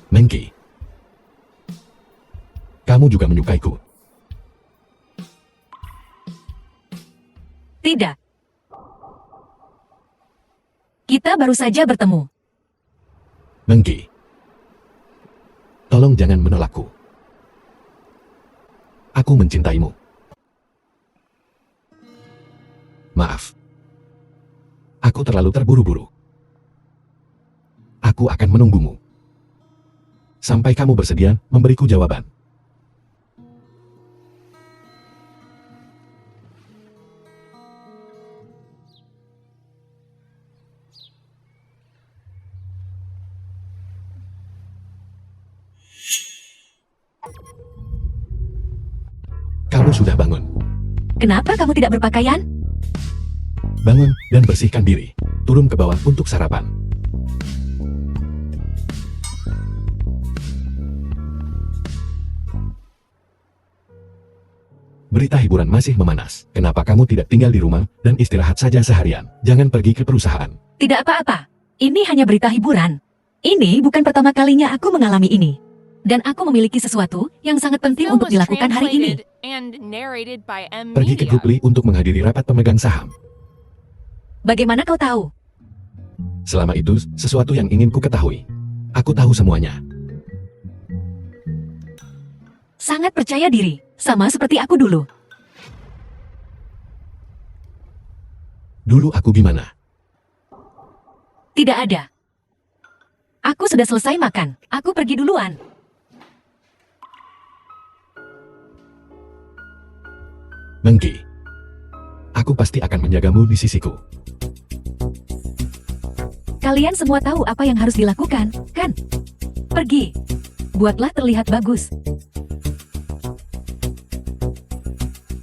Mengqi, kamu juga menyukaiku. Tidak. Kita baru saja bertemu. Mengqi, tolong jangan menolakku. Aku mencintaimu. Maaf. Aku terlalu terburu-buru. Aku akan menunggumu sampai kamu bersedia memberiku jawaban. Kamu sudah bangun. Kenapa kamu tidak berpakaian? Bangun dan bersihkan diri. Turun ke bawah untuk sarapan. Berita hiburan masih memanas. Kenapa kamu tidak tinggal di rumah dan istirahat saja seharian? Jangan pergi ke perusahaan. Tidak apa-apa. Ini hanya berita hiburan. Ini bukan pertama kalinya aku mengalami ini. Dan aku memiliki sesuatu yang sangat penting Film untuk was dilakukan hari ini. translated and narrated by M Pergi ke Media. grup Li untuk menghadiri rapat pemegang saham. Bagaimana kau tahu? Selama itu, sesuatu yang ingin ku ketahui. Aku tahu semuanya. Sangat percaya diri, sama seperti aku dulu. Dulu aku gimana? Tidak ada. Aku sudah selesai makan. Aku pergi duluan. Mengki. Aku pasti akan menjagamu di sisiku. Kalian semua tahu apa yang harus dilakukan, kan? Pergi. Buatlah terlihat bagus.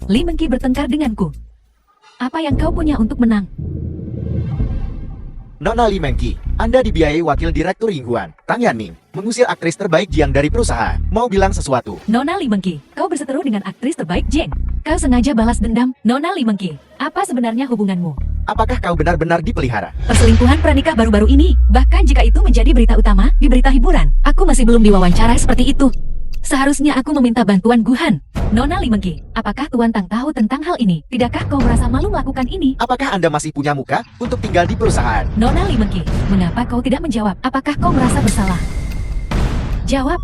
Li Mengki bertengkar denganku. Apa yang kau punya untuk menang? Nona Li Mengki, Anda dibiayai wakil direktur Yinghuan, Tang Yanming, mengusir aktris terbaik Jiang dari perusahaan. Mau bilang sesuatu? Nona Li Mengki, kau berseteru dengan aktris terbaik Jeng. Kau sengaja balas dendam. Nona Li Mengki, apa sebenarnya hubunganmu? Apakah kau benar-benar dipelihara? Perselingkuhan pranikah baru-baru ini, bahkan jika itu menjadi berita utama di berita hiburan, aku masih belum diwawancara seperti itu. Seharusnya aku meminta bantuan Guhan. Nona Li Mengki, apakah Tuan Tang tahu tentang hal ini? Tidakkah kau merasa malu melakukan ini? Apakah Anda masih punya muka untuk tinggal di perusahaan? Nona Li Mengki, mengapa kau tidak menjawab? Apakah kau merasa bersalah? Jawab.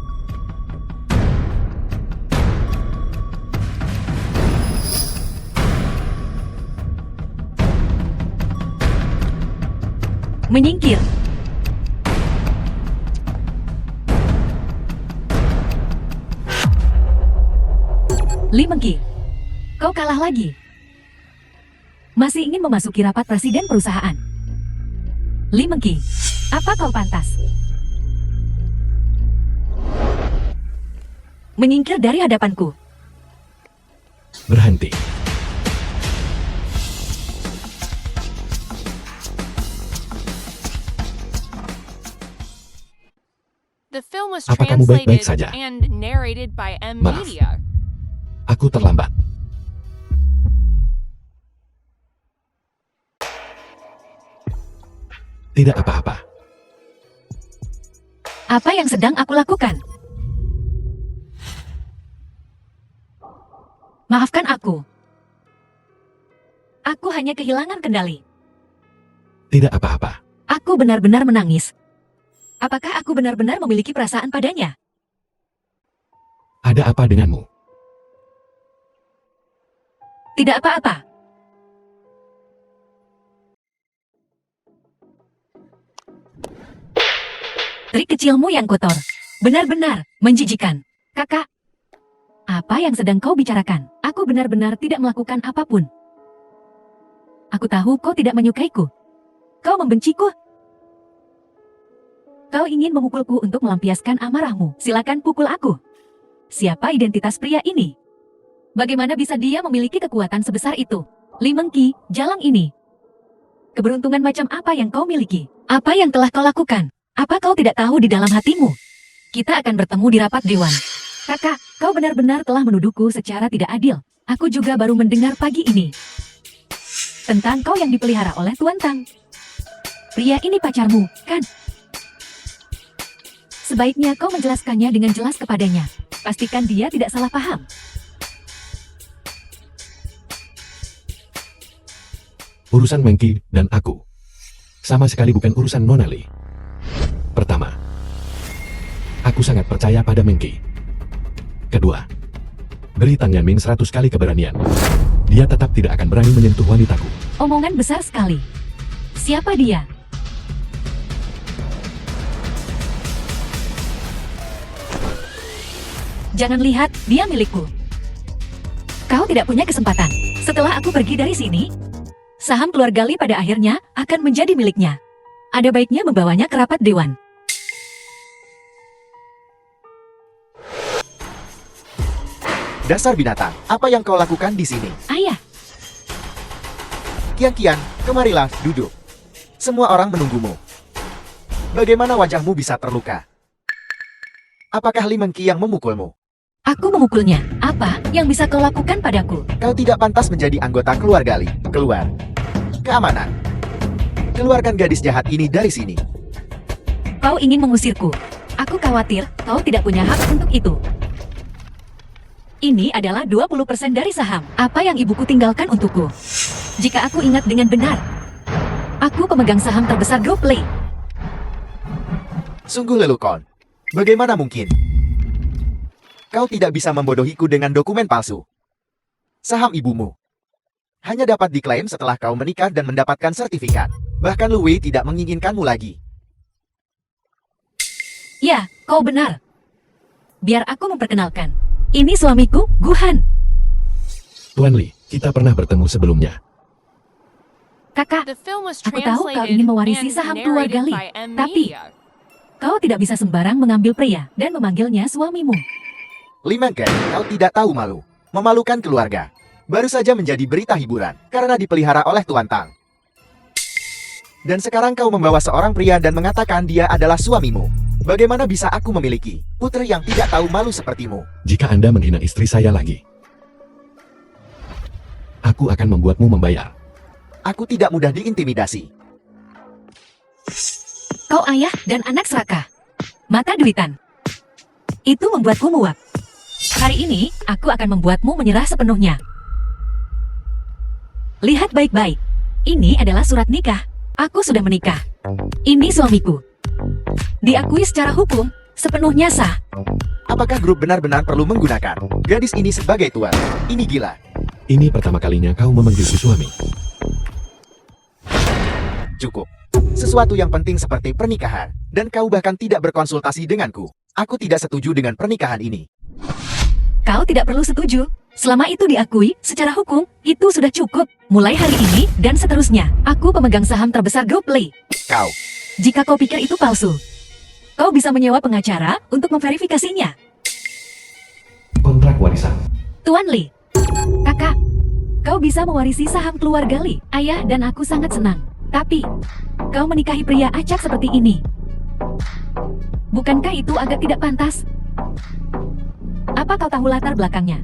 Menyingkir. Li Mengki, kau kalah lagi. Masih ingin memasuki rapat presiden perusahaan. Li Mengki, apa kau pantas? Menyingkir dari hadapanku. Berhenti. The film was Apa kamu baik-baik translated saja? and narrated by M Maaf. Media. Aku terlambat. Tidak apa-apa. Apa yang sedang aku lakukan? Maafkan aku. Aku hanya kehilangan kendali. Tidak apa-apa. Aku benar-benar menangis. Apakah aku benar-benar memiliki perasaan padanya? Ada apa denganmu? Tidak apa-apa. Trik kecilmu yang kotor. Benar-benar menjijikan. Kakak, apa yang sedang kau bicarakan? Aku benar-benar tidak melakukan apapun. Aku tahu kau tidak menyukaiku. Kau membenciku. Kau ingin memukulku untuk melampiaskan amarahmu. Silakan pukul aku. Siapa identitas pria ini? Bagaimana bisa dia memiliki kekuatan sebesar itu? Li Mengki, jalang ini. Keberuntungan macam apa yang kau miliki? Apa yang telah kau lakukan? Apa kau tidak tahu di dalam hatimu? Kita akan bertemu di rapat dewan. Kakak, kau benar-benar telah menuduhku secara tidak adil. Aku juga baru mendengar pagi ini tentang kau yang dipelihara oleh Tuan Tang. Pria ini pacarmu, kan? Sebaiknya kau menjelaskannya dengan jelas kepadanya. Pastikan dia tidak salah paham. Urusan Mengki dan aku sama sekali bukan urusan Nona Li. Pertama, aku sangat percaya pada Mengki. Kedua, beri Tang Yanming 100 kali keberanian. Dia tetap tidak akan berani menyentuh wanitaku. Omongan besar sekali. Siapa dia? Jangan lihat, dia milikku. Kau tidak punya kesempatan. Setelah aku pergi dari sini, saham keluarga Li pada akhirnya akan menjadi miliknya. Ada baiknya membawanya ke rapat dewan. Dasar binatang, apa yang kau lakukan di sini? Ayah, Kian, kemarilah, duduk. Semua orang menunggumu. Bagaimana wajahmu bisa terluka? Apakah Li Mengki yang memukulmu? aku memukulnya. Apa yang bisa kau lakukan padaku? Kau tidak pantas menjadi anggota keluarga Li. Keluar. Keamanan. Keluarkan gadis jahat ini dari sini. Kau ingin mengusirku. Aku khawatir kau tidak punya hak untuk itu. Ini adalah 20% dari saham. Apa yang ibuku tinggalkan untukku? Jika aku ingat dengan benar, aku pemegang saham terbesar grup Lee. Sungguh lelucon. Bagaimana mungkin? Kau tidak bisa membodohiku dengan dokumen palsu. Saham ibumu hanya dapat diklaim setelah kau menikah dan mendapatkan sertifikat. Bahkan Lu Wei tidak menginginkanmu lagi. Ya, kau benar. Biar aku memperkenalkan. Ini suamiku, Guhan. Tuan Li, kita pernah bertemu sebelumnya. Kakak, The film was Aku tahu kau translated ingin mewarisi and saham keluarga narrated Lee, by M tapi Media. kau tidak bisa sembarang mengambil pria dan memanggilnya suamimu. Li Mengke, kau tidak tahu malu. Memalukan keluarga. Baru saja menjadi berita hiburan karena dipelihara oleh Tuan Tang. Dan sekarang kau membawa seorang pria dan mengatakan dia adalah suamimu. Bagaimana bisa aku memiliki putri yang tidak tahu malu sepertimu? Jika Anda menghina istri saya lagi, aku akan membuatmu membayar. Aku tidak mudah diintimidasi. Kau ayah dan anak serakah. Mata duitan. Itu membuatku muak. Hari ini, aku akan membuatmu menyerah sepenuhnya. Lihat baik-baik. Ini adalah surat nikah. Aku sudah menikah. Ini suamiku. Diakui secara hukum, sepenuhnya sah. Apakah grup benar-benar perlu menggunakan gadis ini sebagai tuan? Ini gila. Ini pertama kalinya kau memanggilku suami. Cukup. Sesuatu yang penting seperti pernikahan. Dan kau bahkan tidak berkonsultasi denganku. Aku tidak setuju dengan pernikahan ini. Kau tidak perlu setuju. Selama itu diakui secara hukum, itu sudah cukup. Mulai hari ini dan seterusnya, aku pemegang saham terbesar grup Lee. Kau. Jika kau pikir itu palsu, kau bisa menyewa pengacara untuk memverifikasinya. Kontrak warisan. Tuan Lee, kakak, kau bisa mewarisi saham keluarga Lee. Ayah dan aku sangat senang. Tapi, kau menikahi pria acak seperti ini. Bukankah itu agak tidak pantas? Apa kau tahu latar belakangnya?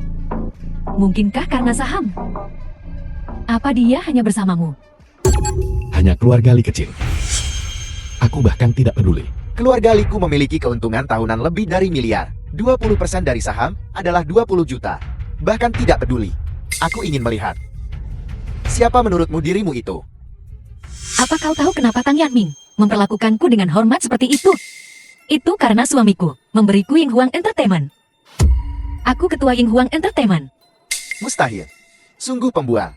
Mungkinkah karena saham? Apa dia hanya bersamamu? Hanya keluarga Li kecil. Aku bahkan tidak peduli. Keluarga Liku memiliki keuntungan tahunan lebih dari miliar. 20% dari saham adalah 20 juta. Bahkan tidak peduli. Aku ingin melihat. Siapa menurutmu dirimu itu? Apa kau tahu kenapa Tang Yanming memperlakukanku dengan hormat seperti itu? Itu karena suamiku memberiku Yinghuang Entertainment. Aku ketua Yinghuang Entertainment. Mustahil. Sungguh pembual.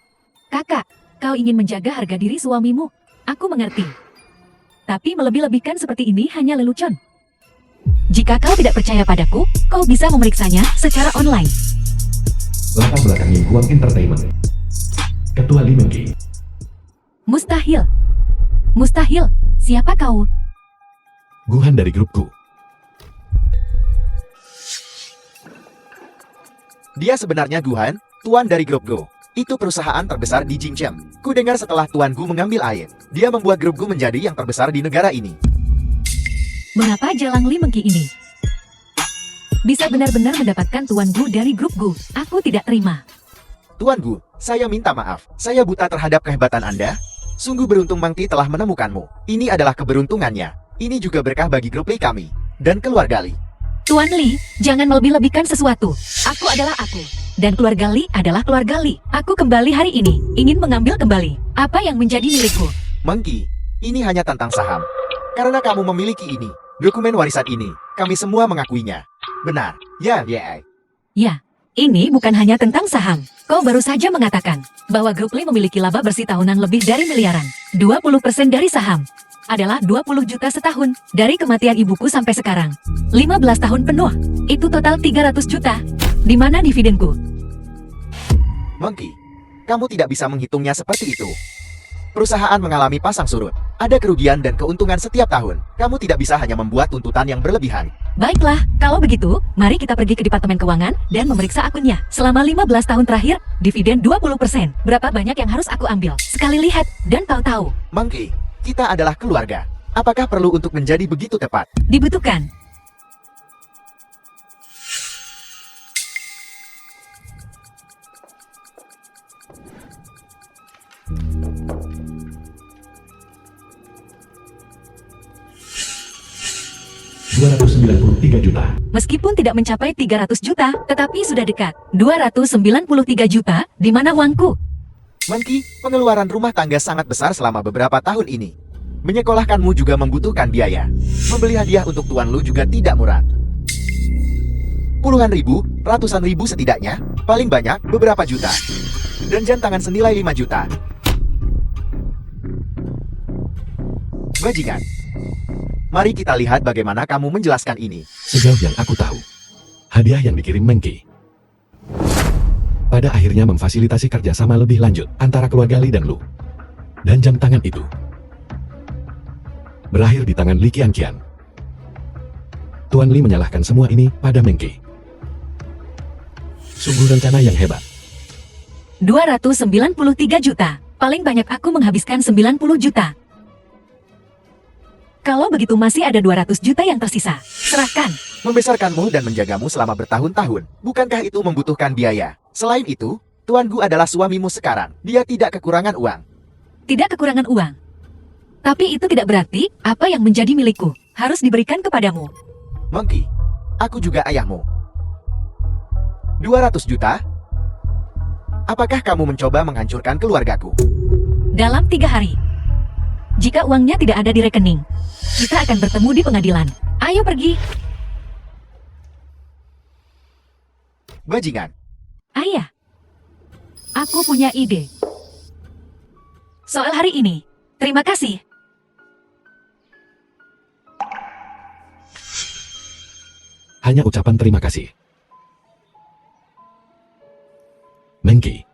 Kakak, kau ingin menjaga harga diri suamimu. Aku mengerti. Tapi melebih-lebihkan seperti ini hanya lelucon. Jika kau tidak percaya padaku, kau bisa memeriksanya secara online. Latar belakang Yinghuang Entertainment. Ketua Li Mengki. Mustahil. Mustahil. Siapa kau? Guhan dari grupku. Dia sebenarnya Guhan, tuan dari grup Go. Itu perusahaan terbesar di Jingcheng. Ku dengar setelah Tuan Gu mengambil air, dia membuat grup Gu menjadi yang terbesar di negara ini. Mengapa Jalang Li Mengki ini bisa benar-benar mendapatkan Tuan Gu dari grup Gu? Aku tidak terima. Tuan Gu, saya minta maaf. Saya buta terhadap kehebatan Anda. Sungguh beruntung Mangti telah menemukanmu. Ini adalah keberuntungannya. Ini juga berkah bagi grup Li kami dan keluarga Li. Tuan Li, jangan melebih-lebihkan sesuatu. Aku adalah aku. Dan keluarga Li adalah keluarga Li. Aku kembali hari ini, ingin mengambil kembali apa yang menjadi milikku. Mengki, ini hanya tentang saham. Karena kamu memiliki ini, dokumen warisan ini, kami semua mengakuinya. Benar, ya. Ya, ini bukan hanya tentang saham. Kau baru saja mengatakan bahwa grup Li memiliki laba bersih tahunan lebih dari miliaran. 20% dari saham adalah 20 juta setahun. Dari kematian ibuku sampai sekarang, 15 tahun penuh. Itu total 300 juta. Di mana dividenku? Mengki, kamu tidak bisa menghitungnya seperti itu. Perusahaan mengalami pasang surut. Ada kerugian dan keuntungan setiap tahun. Kamu tidak bisa hanya membuat tuntutan yang berlebihan. Baiklah, kalau begitu, mari kita pergi ke Departemen Keuangan dan memeriksa akunnya. Selama 15 tahun terakhir, dividen 20%. Berapa banyak yang harus aku ambil? Sekali lihat, dan kau tahu. Mengki, kita adalah keluarga. Apakah perlu untuk menjadi begitu tepat? Dibutuhkan. 293 juta. Meskipun tidak mencapai 300 juta, tetapi sudah dekat. 293 juta, di mana uangku? Monkey, pengeluaran rumah tangga sangat besar selama beberapa tahun ini. Menyekolahkanmu juga membutuhkan biaya. Membeli hadiah untuk tuan lu juga tidak murah. Puluhan ribu, ratusan ribu setidaknya, paling banyak beberapa juta. Dan jam tangan senilai 5 juta. Bajingan, mari kita lihat bagaimana kamu menjelaskan ini. Sejauh yang aku tahu, hadiah yang dikirim Monkey pada akhirnya memfasilitasi kerjasama lebih lanjut antara keluarga Li dan Lu. Dan jam tangan itu berakhir di tangan Li Qianqian. Tuan Li menyalahkan semua ini pada Monkey. Sungguh rencana yang hebat. 293 juta. Paling banyak aku menghabiskan 90 juta. Kalau begitu masih ada 200 juta yang tersisa. Serahkan. Membesarkanmu dan menjagamu selama bertahun-tahun. Bukankah itu membutuhkan biaya? Selain itu, Tuan Gu adalah suamimu sekarang. Dia tidak kekurangan uang. Tidak kekurangan uang. Tapi itu tidak berarti apa yang menjadi milikku harus diberikan kepadamu. Monkey, aku juga ayahmu. 200 juta? Apakah kamu mencoba menghancurkan keluargaku? Dalam 3 hari. Jika uangnya tidak ada di rekening, kita akan bertemu di pengadilan. Ayo pergi. Bajingan, Ayah, aku punya ide. Soal hari ini, terima kasih. Hanya ucapan terima kasih. Monkey,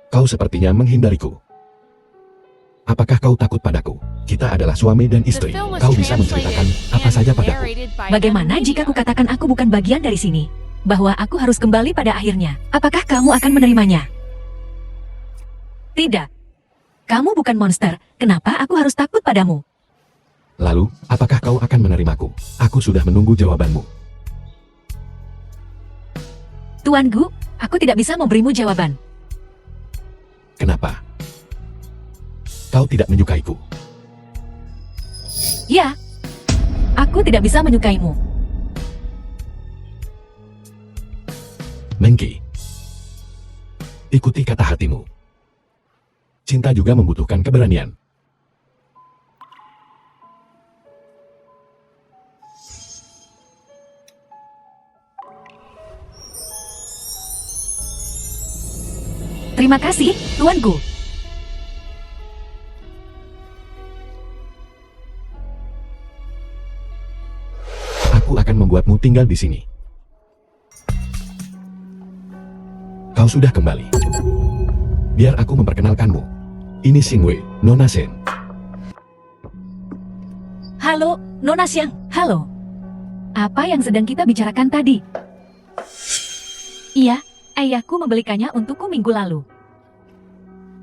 kau sepertinya menghindariku. Apakah kau takut padaku? Kita adalah suami dan The istri. film was Kau bisa translated menceritakan apa saja and padaku. narrated by Bagaimana M. jika Media. kukatakan aku bukan bagian dari sini? Bahwa aku harus kembali pada akhirnya. Apakah kamu akan menerimanya? Tidak. Kamu bukan monster. Kenapa aku harus takut padamu? Lalu, apakah kau akan menerimaku? Aku sudah menunggu jawabanmu. Tuan Gu, aku tidak bisa memberimu jawaban. Kenapa? Kau tidak menyukaiku. Ya, aku tidak bisa menyukaimu. Monkey, ikuti kata hatimu. Cinta juga membutuhkan keberanian. Terima kasih, Tuan Gu. Aku akan membuatmu tinggal di sini. Kau sudah kembali. Biar aku memperkenalkanmu. Ini Xingwei, Nona Shen. Halo, Nona Xiang. Halo. Apa yang sedang kita bicarakan tadi? Iya, ayahku membelikannya untukku minggu lalu.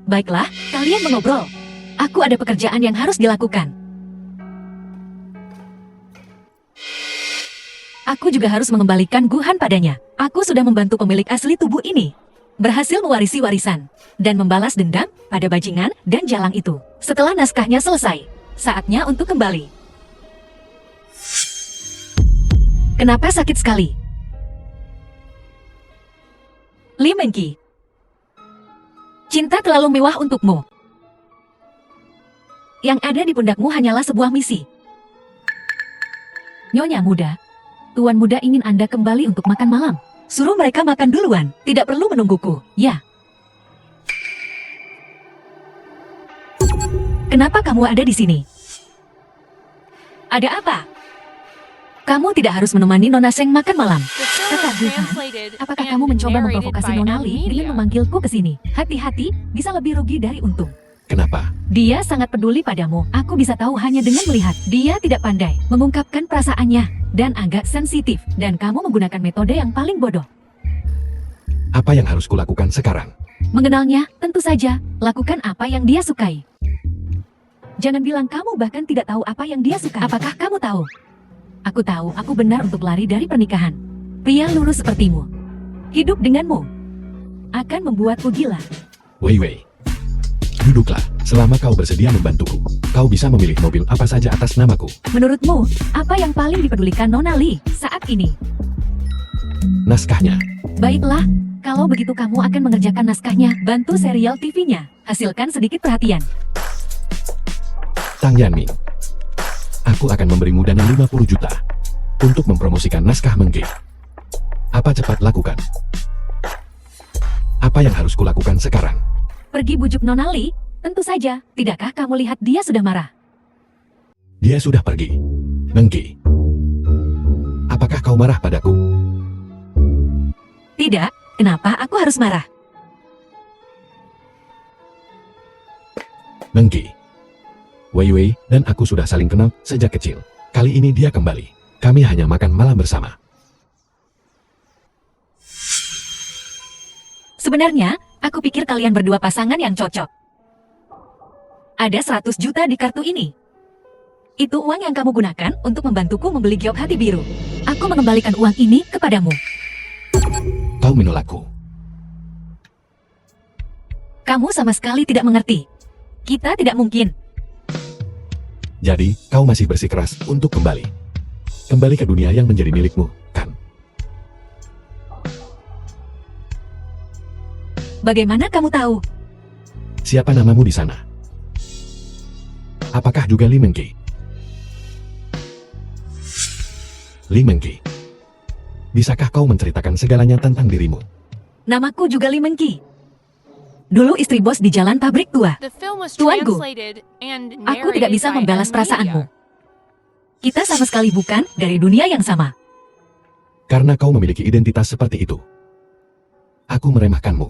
Baiklah, kalian mengobrol. Aku ada pekerjaan yang harus dilakukan. Aku juga harus mengembalikan Guhan padanya. Aku sudah membantu pemilik asli tubuh ini. Berhasil mewarisi warisan. Dan membalas dendam pada bajingan dan jalang itu. Setelah naskahnya selesai, saatnya untuk kembali. Kenapa sakit sekali? Li Mengqi. Cinta terlalu mewah untukmu. Yang ada di pundakmu hanyalah sebuah misi. Nyonya muda, Tuan muda ingin Anda kembali untuk makan malam. Suruh mereka makan duluan, tidak perlu menungguku, ya. Kenapa kamu ada di sini? Ada apa? Kamu tidak harus menemani Nona Seng makan malam. The film Kakak was Guhan, translated apakah and kamu mencoba narrated memprovokasi by Nona M. Li Media. dengan memanggilku ke sini? Hati-hati, bisa lebih rugi dari untung. Kenapa? Dia sangat peduli padamu. Aku bisa tahu hanya dengan melihat. Dia tidak pandai mengungkapkan perasaannya dan agak sensitif. Dan kamu menggunakan metode yang paling bodoh. Apa yang harus kulakukan sekarang? Mengenalnya, tentu saja, lakukan apa yang dia sukai. Jangan bilang kamu bahkan tidak tahu apa yang dia suka. Apakah kamu tahu? Aku tahu aku benar untuk lari dari pernikahan. Pria lurus sepertimu. Hidup denganmu akan membuatku gila. Wei Wei. Duduklah. Selama kau bersedia membantuku, kau bisa memilih mobil apa saja atas namaku. Menurutmu, apa yang paling dipedulikan Nona Lee saat ini? Naskahnya. Baiklah, kalau begitu kamu akan mengerjakan naskahnya, bantu serial TV-nya, hasilkan sedikit perhatian. Tang Yanming. Aku akan memberimu dana 50 juta untuk mempromosikan naskah Mengke. Apa cepat lakukan? Apa yang harus kulakukan sekarang? Pergi bujuk Nona Lee? Tentu saja, tidakkah kamu lihat dia sudah marah? Dia sudah pergi. Mengke. Apakah kau marah padaku? Tidak, kenapa aku harus marah? Mengke. Wei Wei dan aku sudah saling kenal sejak kecil. Kali ini dia kembali. Kami hanya makan malam bersama. Sebenarnya, aku pikir kalian berdua pasangan yang cocok. Ada 100 juta di kartu ini. Itu uang yang kamu gunakan untuk membantuku membeli giok hati biru. Aku mengembalikan uang ini kepadamu. Kau menolakku. Kamu sama sekali tidak mengerti. Kita tidak mungkin. Jadi, kau masih bersikeras untuk kembali. Kembali ke dunia yang menjadi milikmu, kan? Bagaimana kamu tahu? Siapa namamu di sana? Apakah juga Li Mengke? Li Mengke. Bisakah kau menceritakan segalanya tentang dirimu? Namaku juga Lee Mengki. Dulu istri bos di jalan pabrik tua. The film was Tuanku, translated and Aku tidak narrated bisa by membalas M. perasaanmu. Media. Kita sama sekali bukan dari dunia yang sama. Karena kau memiliki identitas seperti itu. Aku meremehkanmu.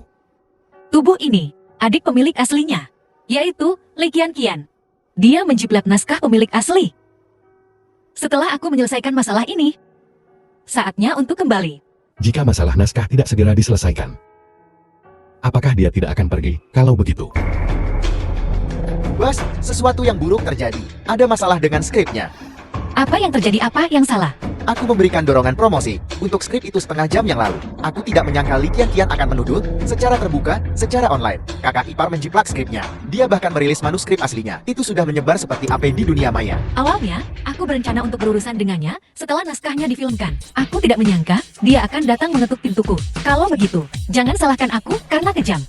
Tubuh ini, adik pemilik aslinya, yaitu Li Qianqian. Dia menjiplak naskah pemilik asli. Setelah aku menyelesaikan masalah ini, saatnya untuk kembali. Jika masalah naskah tidak segera diselesaikan, apakah dia tidak akan pergi kalau begitu? Bos, sesuatu yang buruk terjadi. Ada masalah dengan skripnya. Apa yang terjadi, apa yang salah? Aku memberikan dorongan promosi untuk skrip itu setengah jam yang lalu. Aku tidak menyangka Li Qianqian akan menuduh secara terbuka, secara online. Kakak ipar menjiplak skripnya. Dia bahkan merilis manuskrip aslinya. Itu sudah menyebar seperti api di dunia maya. Awalnya, aku berencana untuk berurusan dengannya setelah naskahnya difilmkan. Aku tidak menyangka dia akan datang mengetuk pintuku. Kalau begitu, jangan salahkan aku karena kejam.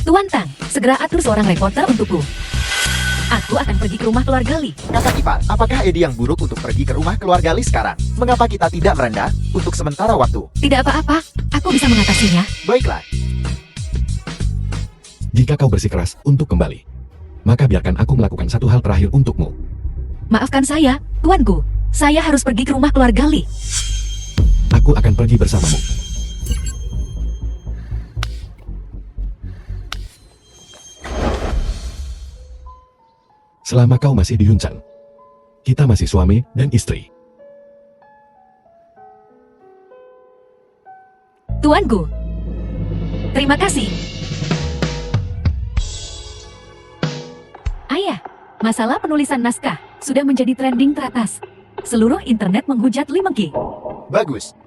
Tuan Tang, segera atur seorang reporter untukku. Aku akan pergi ke rumah keluarga Li. Kakak ipar, apakah ide yang buruk untuk pergi ke rumah keluarga Li sekarang? Mengapa kita tidak merendah untuk sementara waktu? Tidak apa-apa, aku bisa mengatasinya. Baiklah, Jika kau bersikeras untuk kembali, maka biarkan aku melakukan satu hal terakhir untukmu. Maafkan saya, tuanku. Saya harus pergi ke rumah keluarga Li. Aku akan pergi bersamamu. Selama kau masih di Yunsan, kita masih suami dan istri. Tuanku. Terima kasih. Ayah, masalah penulisan naskah sudah menjadi trending teratas. Seluruh internet menghujat Lee Mengki. bagus.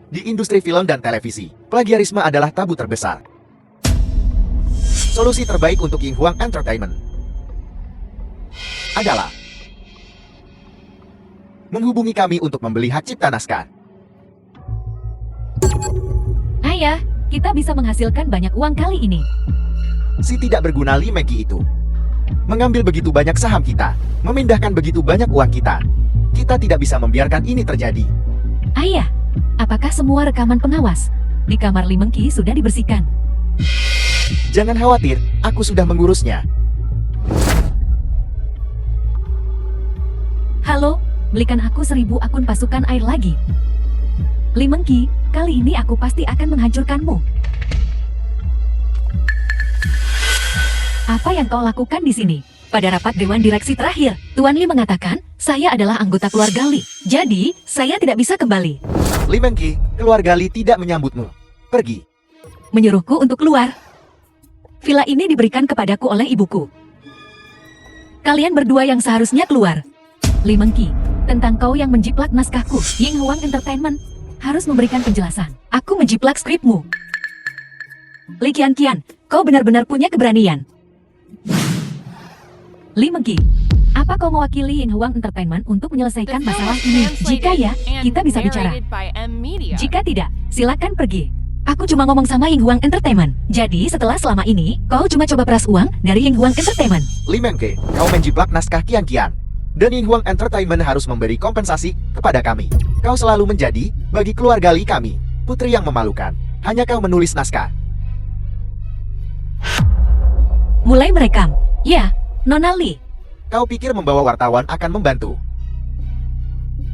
Di industri film dan televisi, plagiarisme adalah tabu terbesar. Solusi terbaik untuk Ying Huang Entertainment adalah menghubungi kami untuk membeli hak cipta naskah. Ayah, kita bisa menghasilkan banyak uang kali ini. Si tidak berguna Li Mengki itu mengambil begitu banyak saham kita, memindahkan begitu banyak uang kita. Kita tidak bisa membiarkan ini terjadi. Ayah, apakah semua rekaman pengawas di kamar Lee Mengki sudah dibersihkan? Jangan khawatir, aku sudah mengurusnya. Halo, belikan aku 1000 akun pasukan air lagi. Lee Mengki, kali ini aku pasti akan menghancurkanmu. Apa yang kau lakukan di sini? Pada rapat Dewan Direksi terakhir, Tuan Lee mengatakan, saya adalah anggota keluarga Lee. Jadi, saya tidak bisa kembali. Li Mengki, keluarga Li tidak menyambutmu. Pergi. Menyuruhku untuk keluar. Villa ini diberikan kepadaku oleh ibuku. Kalian berdua yang seharusnya keluar. Lee Mengki, tentang kau yang menjiplak naskahku, Ying Huang Entertainment harus memberikan penjelasan. Aku menjiplak skripmu. Li Qianqian, kau benar-benar punya keberanian. Li Mengki, apa kau mewakili Ying Huang Entertainment untuk The menyelesaikan film masalah was ini? Jika ya, translated kita and bisa bicara. narrated by M Media. Jika tidak, silakan pergi. Aku cuma ngomong sama Ying Huang Entertainment. Jadi setelah selama ini, kau cuma coba peras uang dari Ying Huang Entertainment. Li Mengke, kau menjiplak naskah Kian-Kian. Dan Yinghuang Entertainment harus memberi kompensasi kepada kami. Kau selalu menjadi, bagi keluarga Li kami, putri yang memalukan. Hanya kau menulis naskah. Mulai merekam. Ya, Nona Li. Kau pikir membawa wartawan akan membantu?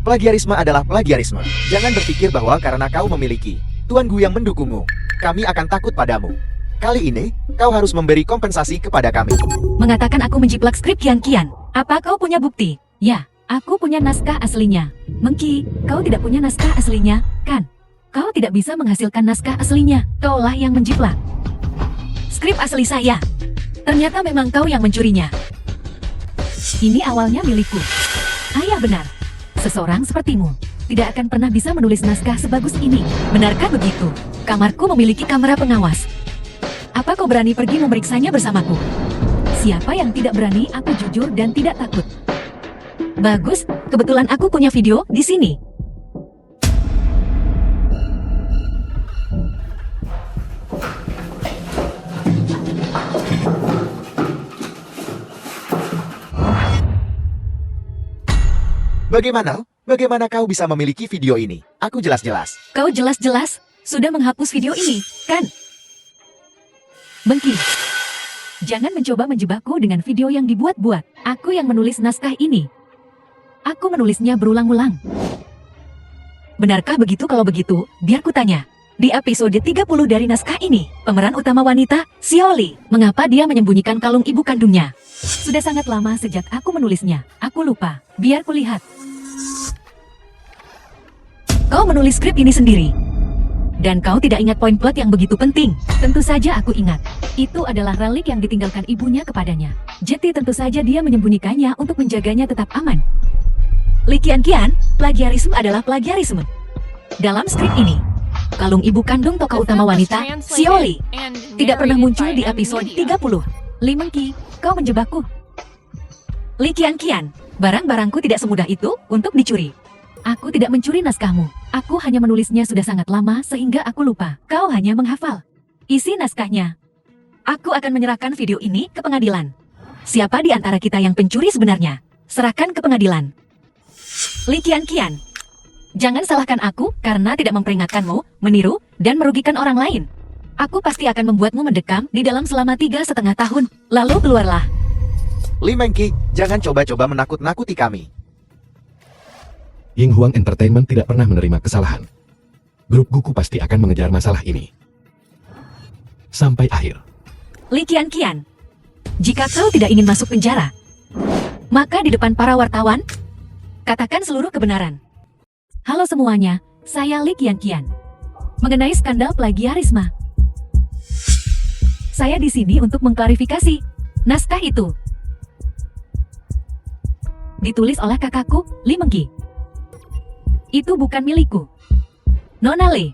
Plagiarisme adalah plagiarisme. Jangan berpikir bahwa karena kau memiliki Tuan Gu yang mendukungmu, kami akan takut padamu. Kali ini, kau harus memberi kompensasi kepada kami. Mengatakan aku menjiplak skrip Kian-Kian. Apa kau punya bukti? Ya, aku punya naskah aslinya. Mengki, kau tidak punya naskah aslinya, kan? Kau tidak bisa menghasilkan naskah aslinya. Kaulah yang menjiplak. Skrip asli saya. Ternyata memang kau yang mencurinya. Ini awalnya milikku. Ayah benar. Seseorang sepertimu tidak akan pernah bisa menulis naskah sebagus ini. Benarkah begitu? Kamarku memiliki kamera pengawas. Apa kau berani pergi memeriksanya bersamaku? Siapa yang tidak berani, aku jujur dan tidak takut. Bagus, kebetulan aku punya video di sini. Bagaimana? Bagaimana kau bisa memiliki video ini? Aku jelas-jelas. Kau jelas-jelas sudah menghapus video ini, kan? Mengki, jangan mencoba menjebakku dengan video yang dibuat-buat. Aku yang menulis naskah ini. Aku menulisnya berulang-ulang. Benarkah begitu? Kalau begitu, biar ku tanya. Di episode 30 dari naskah ini, pemeran utama wanita, Xiaoli, mengapa dia menyembunyikan kalung ibu kandungnya? Sudah sangat lama sejak aku menulisnya. Aku lupa. Biar ku lihat. Kau menulis skrip ini sendiri. Dan kau tidak ingat poin plot yang begitu penting. Tentu saja aku ingat. Itu adalah relik yang ditinggalkan ibunya kepadanya. Jadi tentu saja dia menyembunyikannya untuk menjaganya tetap aman. Li Kian-Kian, plagiarisme adalah plagiarisme. Dalam skrip ini, kalung ibu kandung tokoh utama wanita, Xiaoli, tidak pernah muncul di episode 30. Li Mengki, kau menjebakku. Li Kian-Kian, barang-barangku tidak semudah itu untuk dicuri. Aku tidak mencuri naskahmu. Aku hanya menulisnya sudah sangat lama sehingga aku lupa. Kau hanya menghafal isi naskahnya. Aku akan menyerahkan video ini ke pengadilan. Siapa di antara kita yang pencuri sebenarnya? Serahkan ke pengadilan. Li Kian-Kian, jangan salahkan aku karena tidak memperingatkanmu, meniru, dan merugikan orang lain. Aku pasti akan membuatmu mendekam di dalam selama 3,5 tahun. Lalu keluarlah. Li Mengki, jangan coba-coba menakut-nakuti kami. Ying Huang Entertainment tidak pernah menerima kesalahan. Grup Guku pasti akan mengejar masalah ini sampai akhir. Li Kian-Kian, jika kau tidak ingin masuk penjara, maka di depan para wartawan, katakan seluruh kebenaran. Halo semuanya, saya Li Kian-Kian. Mengenai skandal plagiarisme, saya di sini untuk mengklarifikasi. Naskah itu ditulis oleh kakakku, Li Mengki. Itu bukan milikku. Nona Li,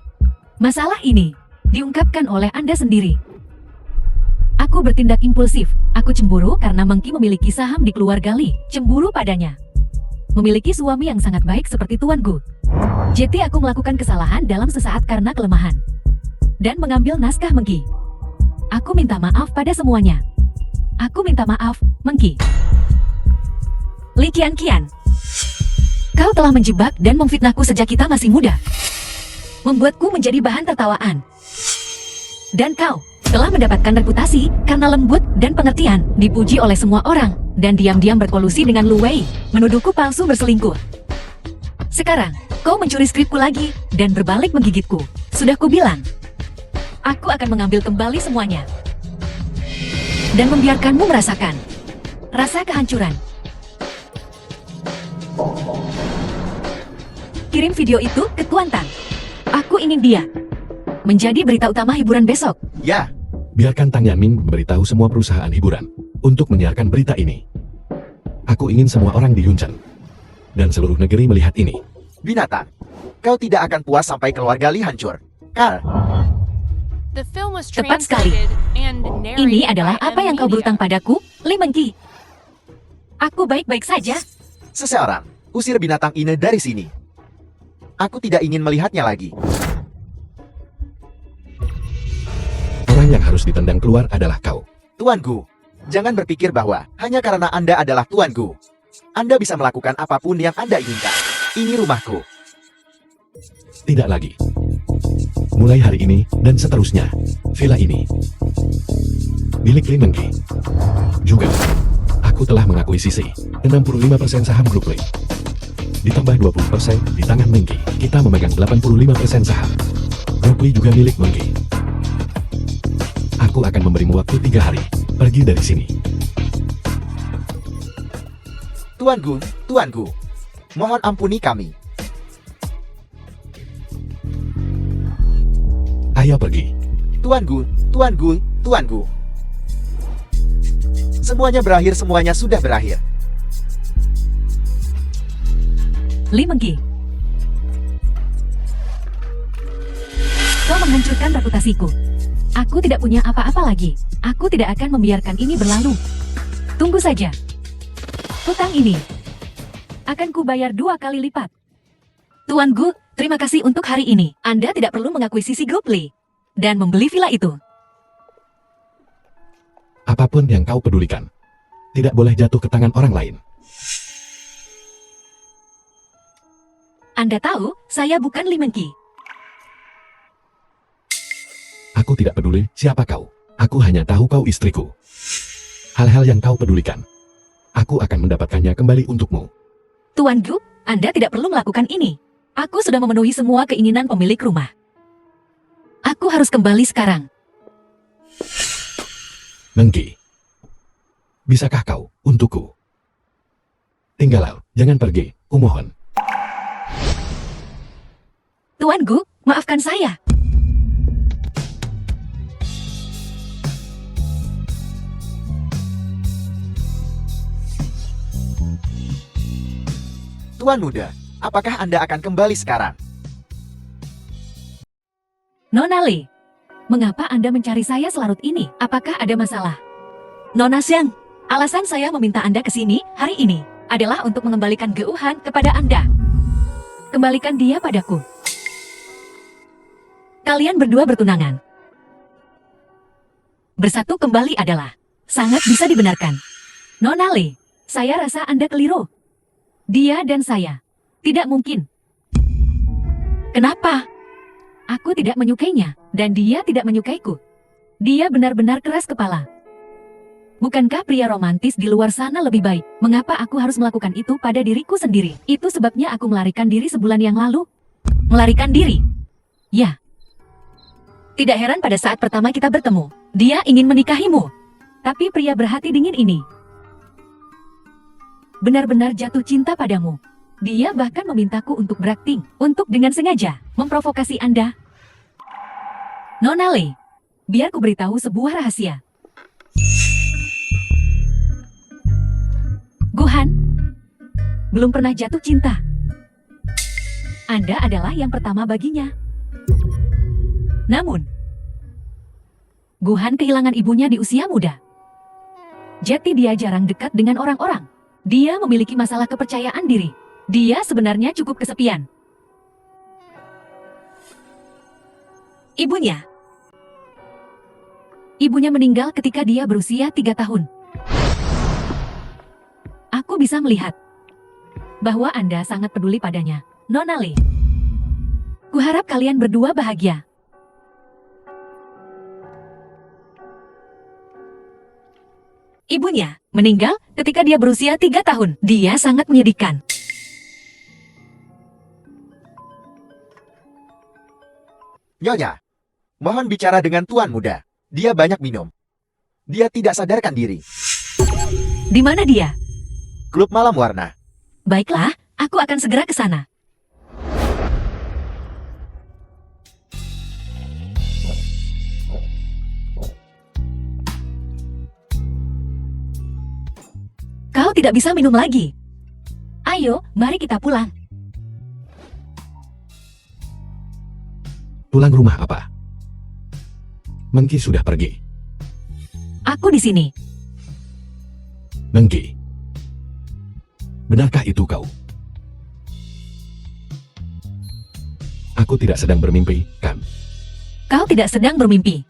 masalah ini diungkapkan oleh Anda sendiri. Aku bertindak impulsif. Aku cemburu karena Mengki memiliki saham di keluarga Li. Cemburu padanya. Memiliki suami yang sangat baik seperti Tuan Gu. Jadi aku melakukan kesalahan dalam sesaat karena kelemahan. Dan mengambil naskah Mengki. Aku minta maaf pada semuanya. Aku minta maaf, Mengki. Li Kian-Kian, kau telah menjebak dan memfitnahku sejak kita masih muda. Membuatku menjadi bahan tertawaan. Dan kau telah mendapatkan reputasi karena lembut dan pengertian, dipuji oleh semua orang, dan diam-diam berkolusi dengan Lu Wei, menuduhku palsu berselingkuh. Sekarang, kau mencuri skripku lagi, dan berbalik menggigitku. Sudah kubilang, aku akan mengambil kembali semuanya. Dan membiarkanmu merasakan rasa kehancuran. Kirim video itu ke Tuan Tang. Aku ingin dia menjadi berita utama hiburan besok. Ya, Biarkan Tang Yanmin memberitahu semua perusahaan hiburan untuk menyiarkan berita ini. Aku ingin semua orang di Yunchen dan seluruh negeri melihat ini. binatang. Kau tidak akan puas sampai keluarga Li hancur. Kal, The film was Tepat sekali. translated and narrated Ini adalah by apa yang kau M-Media. berutang padaku, Li Mengki. Aku baik-baik saja. Seseorang, usir binatang ini dari sini. Aku tidak ingin melihatnya lagi. Orang yang harus ditendang keluar adalah kau. Tuanku, jangan berpikir bahwa hanya karena Anda adalah tuanku, Anda bisa melakukan apapun yang Anda inginkan. Ini rumahku. Tidak lagi. Mulai hari ini dan seterusnya, villa ini milik Li Mengki. Juga, aku telah mengakuisisi 65% saham grup Li. Ditambah 20% di tangan Mengki, kita memegang 85% saham. Grup Li juga milik Mengki. Aku akan memberimu waktu 3 hari. Pergi dari sini. Tuanku, mohon ampuni kami. Ayo pergi. Tuanku. Semuanya berakhir, semuanya sudah berakhir. Li Mengki. Kau menghancurkan reputasiku. Aku tidak punya apa-apa lagi. Aku tidak akan membiarkan ini berlalu. Tunggu saja. Hutang ini akan kubayar 2 kali lipat. Tuan Gu, terima kasih untuk hari ini. Anda tidak perlu mengakuisisi grup Li dan membeli villa itu. Apapun yang kau pedulikan, tidak boleh jatuh ke tangan orang lain. Anda tahu, saya bukan Li Mengki. Aku tidak peduli siapa kau. Aku hanya tahu kau istriku. Hal-hal yang kau pedulikan, aku akan mendapatkannya kembali untukmu. Tuan Gu, Anda tidak perlu melakukan ini. Aku sudah memenuhi semua keinginan pemilik rumah. Aku harus kembali sekarang. Mengki, bisakah kau untukku? Tinggallah, jangan pergi, kumohon. Tuan Gu, maafkan saya. Tuan muda, apakah Anda akan kembali sekarang? Nona Li, mengapa Anda mencari saya selarut ini? Apakah ada masalah? Nona Xiang, alasan saya meminta Anda ke sini hari ini adalah untuk mengembalikan Geuhan kepada Anda. Kembalikan dia padaku. Kalian berdua bertunangan. Bersatu kembali adalah sangat bisa dibenarkan. Nona Li, saya rasa Anda keliru. Dia dan saya tidak mungkin. Kenapa? Aku tidak menyukainya, dan dia tidak menyukaiku. Dia benar-benar keras kepala. Bukankah pria romantis di luar sana lebih baik? Mengapa aku harus melakukan itu pada diriku sendiri? Itu sebabnya aku melarikan diri sebulan yang lalu. Melarikan diri? Ya. Tidak heran pada saat pertama kita bertemu, dia ingin menikahimu. Tapi pria berhati dingin ini benar-benar jatuh cinta padamu. Dia bahkan memintaku untuk berakting, untuk dengan sengaja memprovokasi Anda. Nona Li, biar ku beritahu sebuah rahasia. Guhan belum pernah jatuh cinta. Anda adalah yang pertama baginya. Namun, Guhan kehilangan ibunya di usia muda. Jadi dia jarang dekat dengan orang-orang. Dia memiliki masalah kepercayaan diri. Dia sebenarnya cukup kesepian. Ibunya meninggal ketika dia berusia 3 tahun. Aku bisa melihat bahwa Anda sangat peduli padanya, Nona Li. Kuharap kalian berdua bahagia. Ibunya meninggal ketika dia berusia 3 tahun. Dia sangat menyedihkan. Nyonya, mohon bicara dengan tuan muda. Dia banyak minum. Dia tidak sadarkan diri. Di mana dia? Klub malam warna. Baiklah, aku akan segera ke sana. Kau tidak bisa minum lagi. Ayo, mari kita pulang. Pulang rumah apa? Mengki sudah pergi. Aku di sini. Mengki. Benarkah itu kau? Aku tidak sedang bermimpi, kan? Kau tidak sedang bermimpi.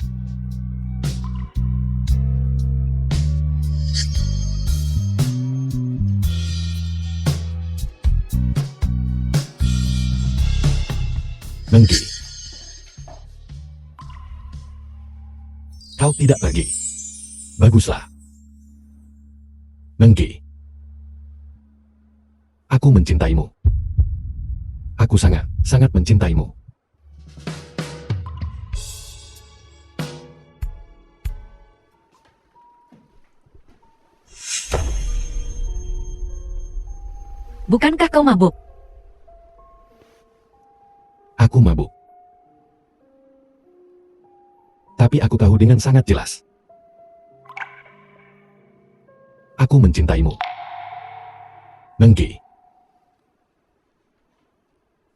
Mengki. Kau tidak pergi. Baguslah. Mengki. Aku mencintaimu. Aku sangat, sangat mencintaimu. Bukankah kau mabuk? Aku mabuk. Tapi aku tahu dengan sangat jelas. Aku mencintaimu. Mengki.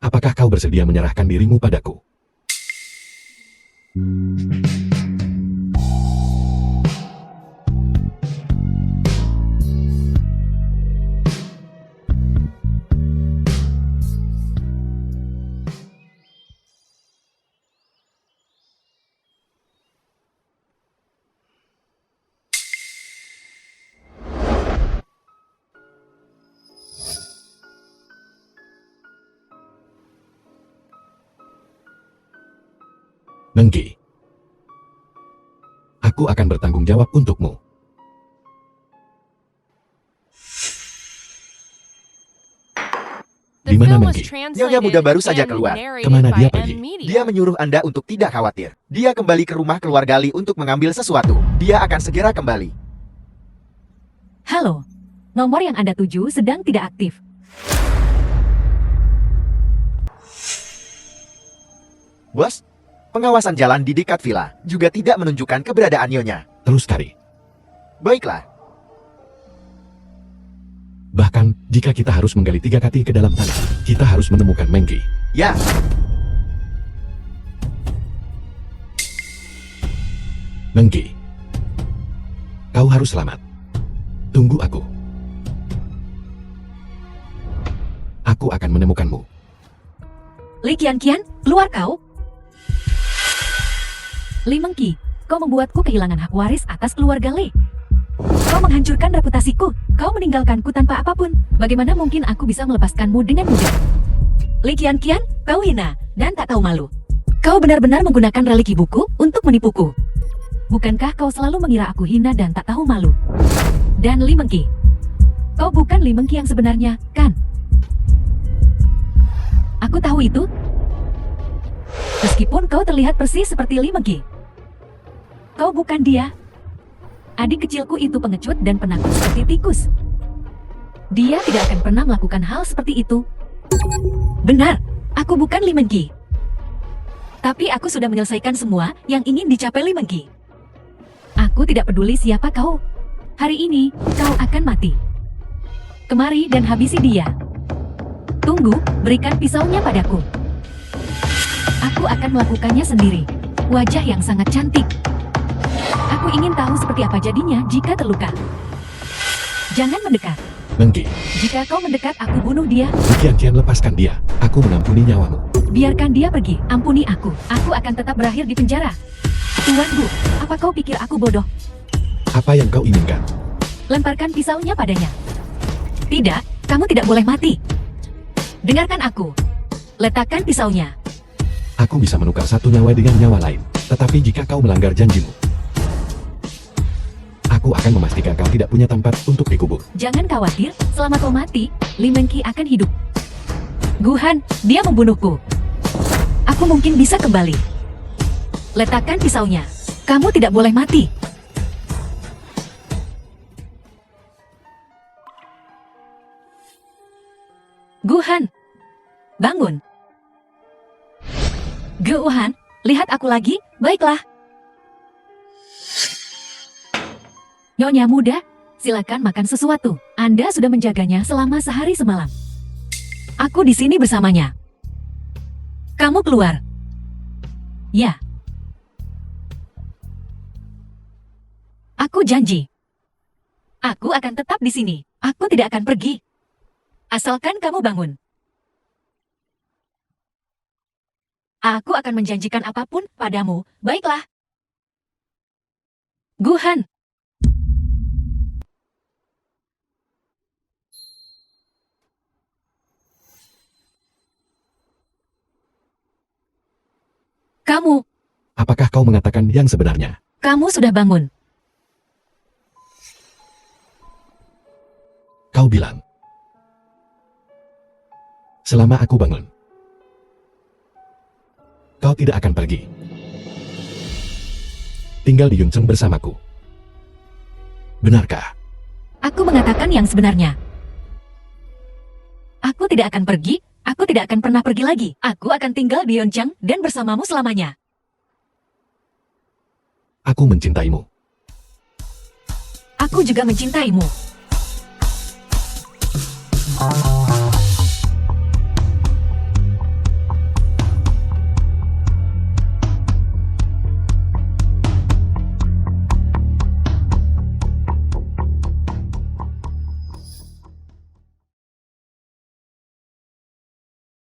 Apakah kau bersedia menyerahkan dirimu padaku? Mengki. Aku akan bertanggung jawab untukmu. The Di mana film was Mengki? translated Nyonya muda baru saja and keluar. narrated Kemana dia by pergi? M Media. Dia menyuruh Anda untuk tidak khawatir. Dia kembali ke rumah keluarga Lee untuk mengambil sesuatu. Dia akan segera kembali. Halo. Nomor yang Anda tuju sedang tidak aktif. Bos, pengawasan jalan di dekat villa juga tidak menunjukkan keberadaan Nyonya. Terus cari. Baiklah, Bahkan, jika kita harus menggali 3 kaki ke dalam tanah, kita harus menemukan Mengki. ya. Mengki. Kau harus selamat. Tunggu aku. Aku akan menemukanmu. Li Qianqian, keluar kau. Li Mengki, kau membuatku kehilangan hak waris atas keluarga Li. Kau menghancurkan reputasiku. Kau meninggalkanku tanpa apapun. Bagaimana mungkin aku bisa melepaskanmu dengan mudah? Li Qianqian, kau hina dan tak tahu malu. Kau benar-benar menggunakan relik ibuku untuk menipuku. Bukankah kau selalu mengira aku hina dan tak tahu malu? Dan Li Mengki, kau bukan Li Mengki yang sebenarnya, kan? Aku tahu itu. Meskipun kau terlihat persis seperti Li Mengki. Kau bukan dia. Adik kecilku itu pengecut dan penakut seperti tikus. Dia tidak akan pernah melakukan hal seperti itu. Benar, aku bukan Li Mengki. Tapi aku sudah menyelesaikan semua yang ingin dicapai Li Mengki. Aku tidak peduli siapa kau. Hari ini, kau akan mati. Kemari dan habisi dia. Tunggu, berikan pisaunya padaku. Aku akan melakukannya sendiri. Wajah yang sangat cantik. Aku ingin tahu seperti apa jadinya jika terluka. Jangan mendekat. Mengki, Jika kau mendekat, aku bunuh dia. Qianqian lepaskan dia. Aku mengampuni nyawamu. Biarkan dia pergi. Ampuni aku. Aku akan tetap berakhir di penjara. Tuan Bu, apa kau pikir aku bodoh? Apa yang kau inginkan? Lemparkan pisaunya padanya. Tidak, kamu tidak boleh mati. Dengarkan aku. Letakkan pisaunya. Aku bisa menukar satu nyawa dengan nyawa lain. Tetapi jika kau melanggar janjimu, aku akan memastikan kau tidak punya tempat untuk dikubur. Jangan khawatir, selama kau mati, Li Mengki akan hidup. Guhan, dia membunuhku. Aku mungkin bisa kembali. Letakkan pisaunya. Kamu tidak boleh mati. Guhan, bangun. Guhan, lihat aku lagi, baiklah. Nyonya muda, silakan makan sesuatu. Anda sudah menjaganya selama sehari semalam. Aku di sini bersamanya. Kamu keluar. Ya. Aku janji. Aku akan tetap di sini. Aku tidak akan pergi. Asalkan kamu bangun. Aku akan menjanjikan apapun padamu. Baiklah. Guhan. Kamu, Apakah kau mengatakan yang sebenarnya? kamu sudah bangun. Kau bilang. Selama aku bangun. Kau tidak akan pergi. Tinggal di Yuncheng bersamaku. Benarkah? Aku mengatakan yang sebenarnya. Aku tidak akan pergi, aku tidak akan pernah pergi lagi. Aku akan tinggal di Yonchang dan bersamamu selamanya. Aku mencintaimu. Aku juga mencintaimu.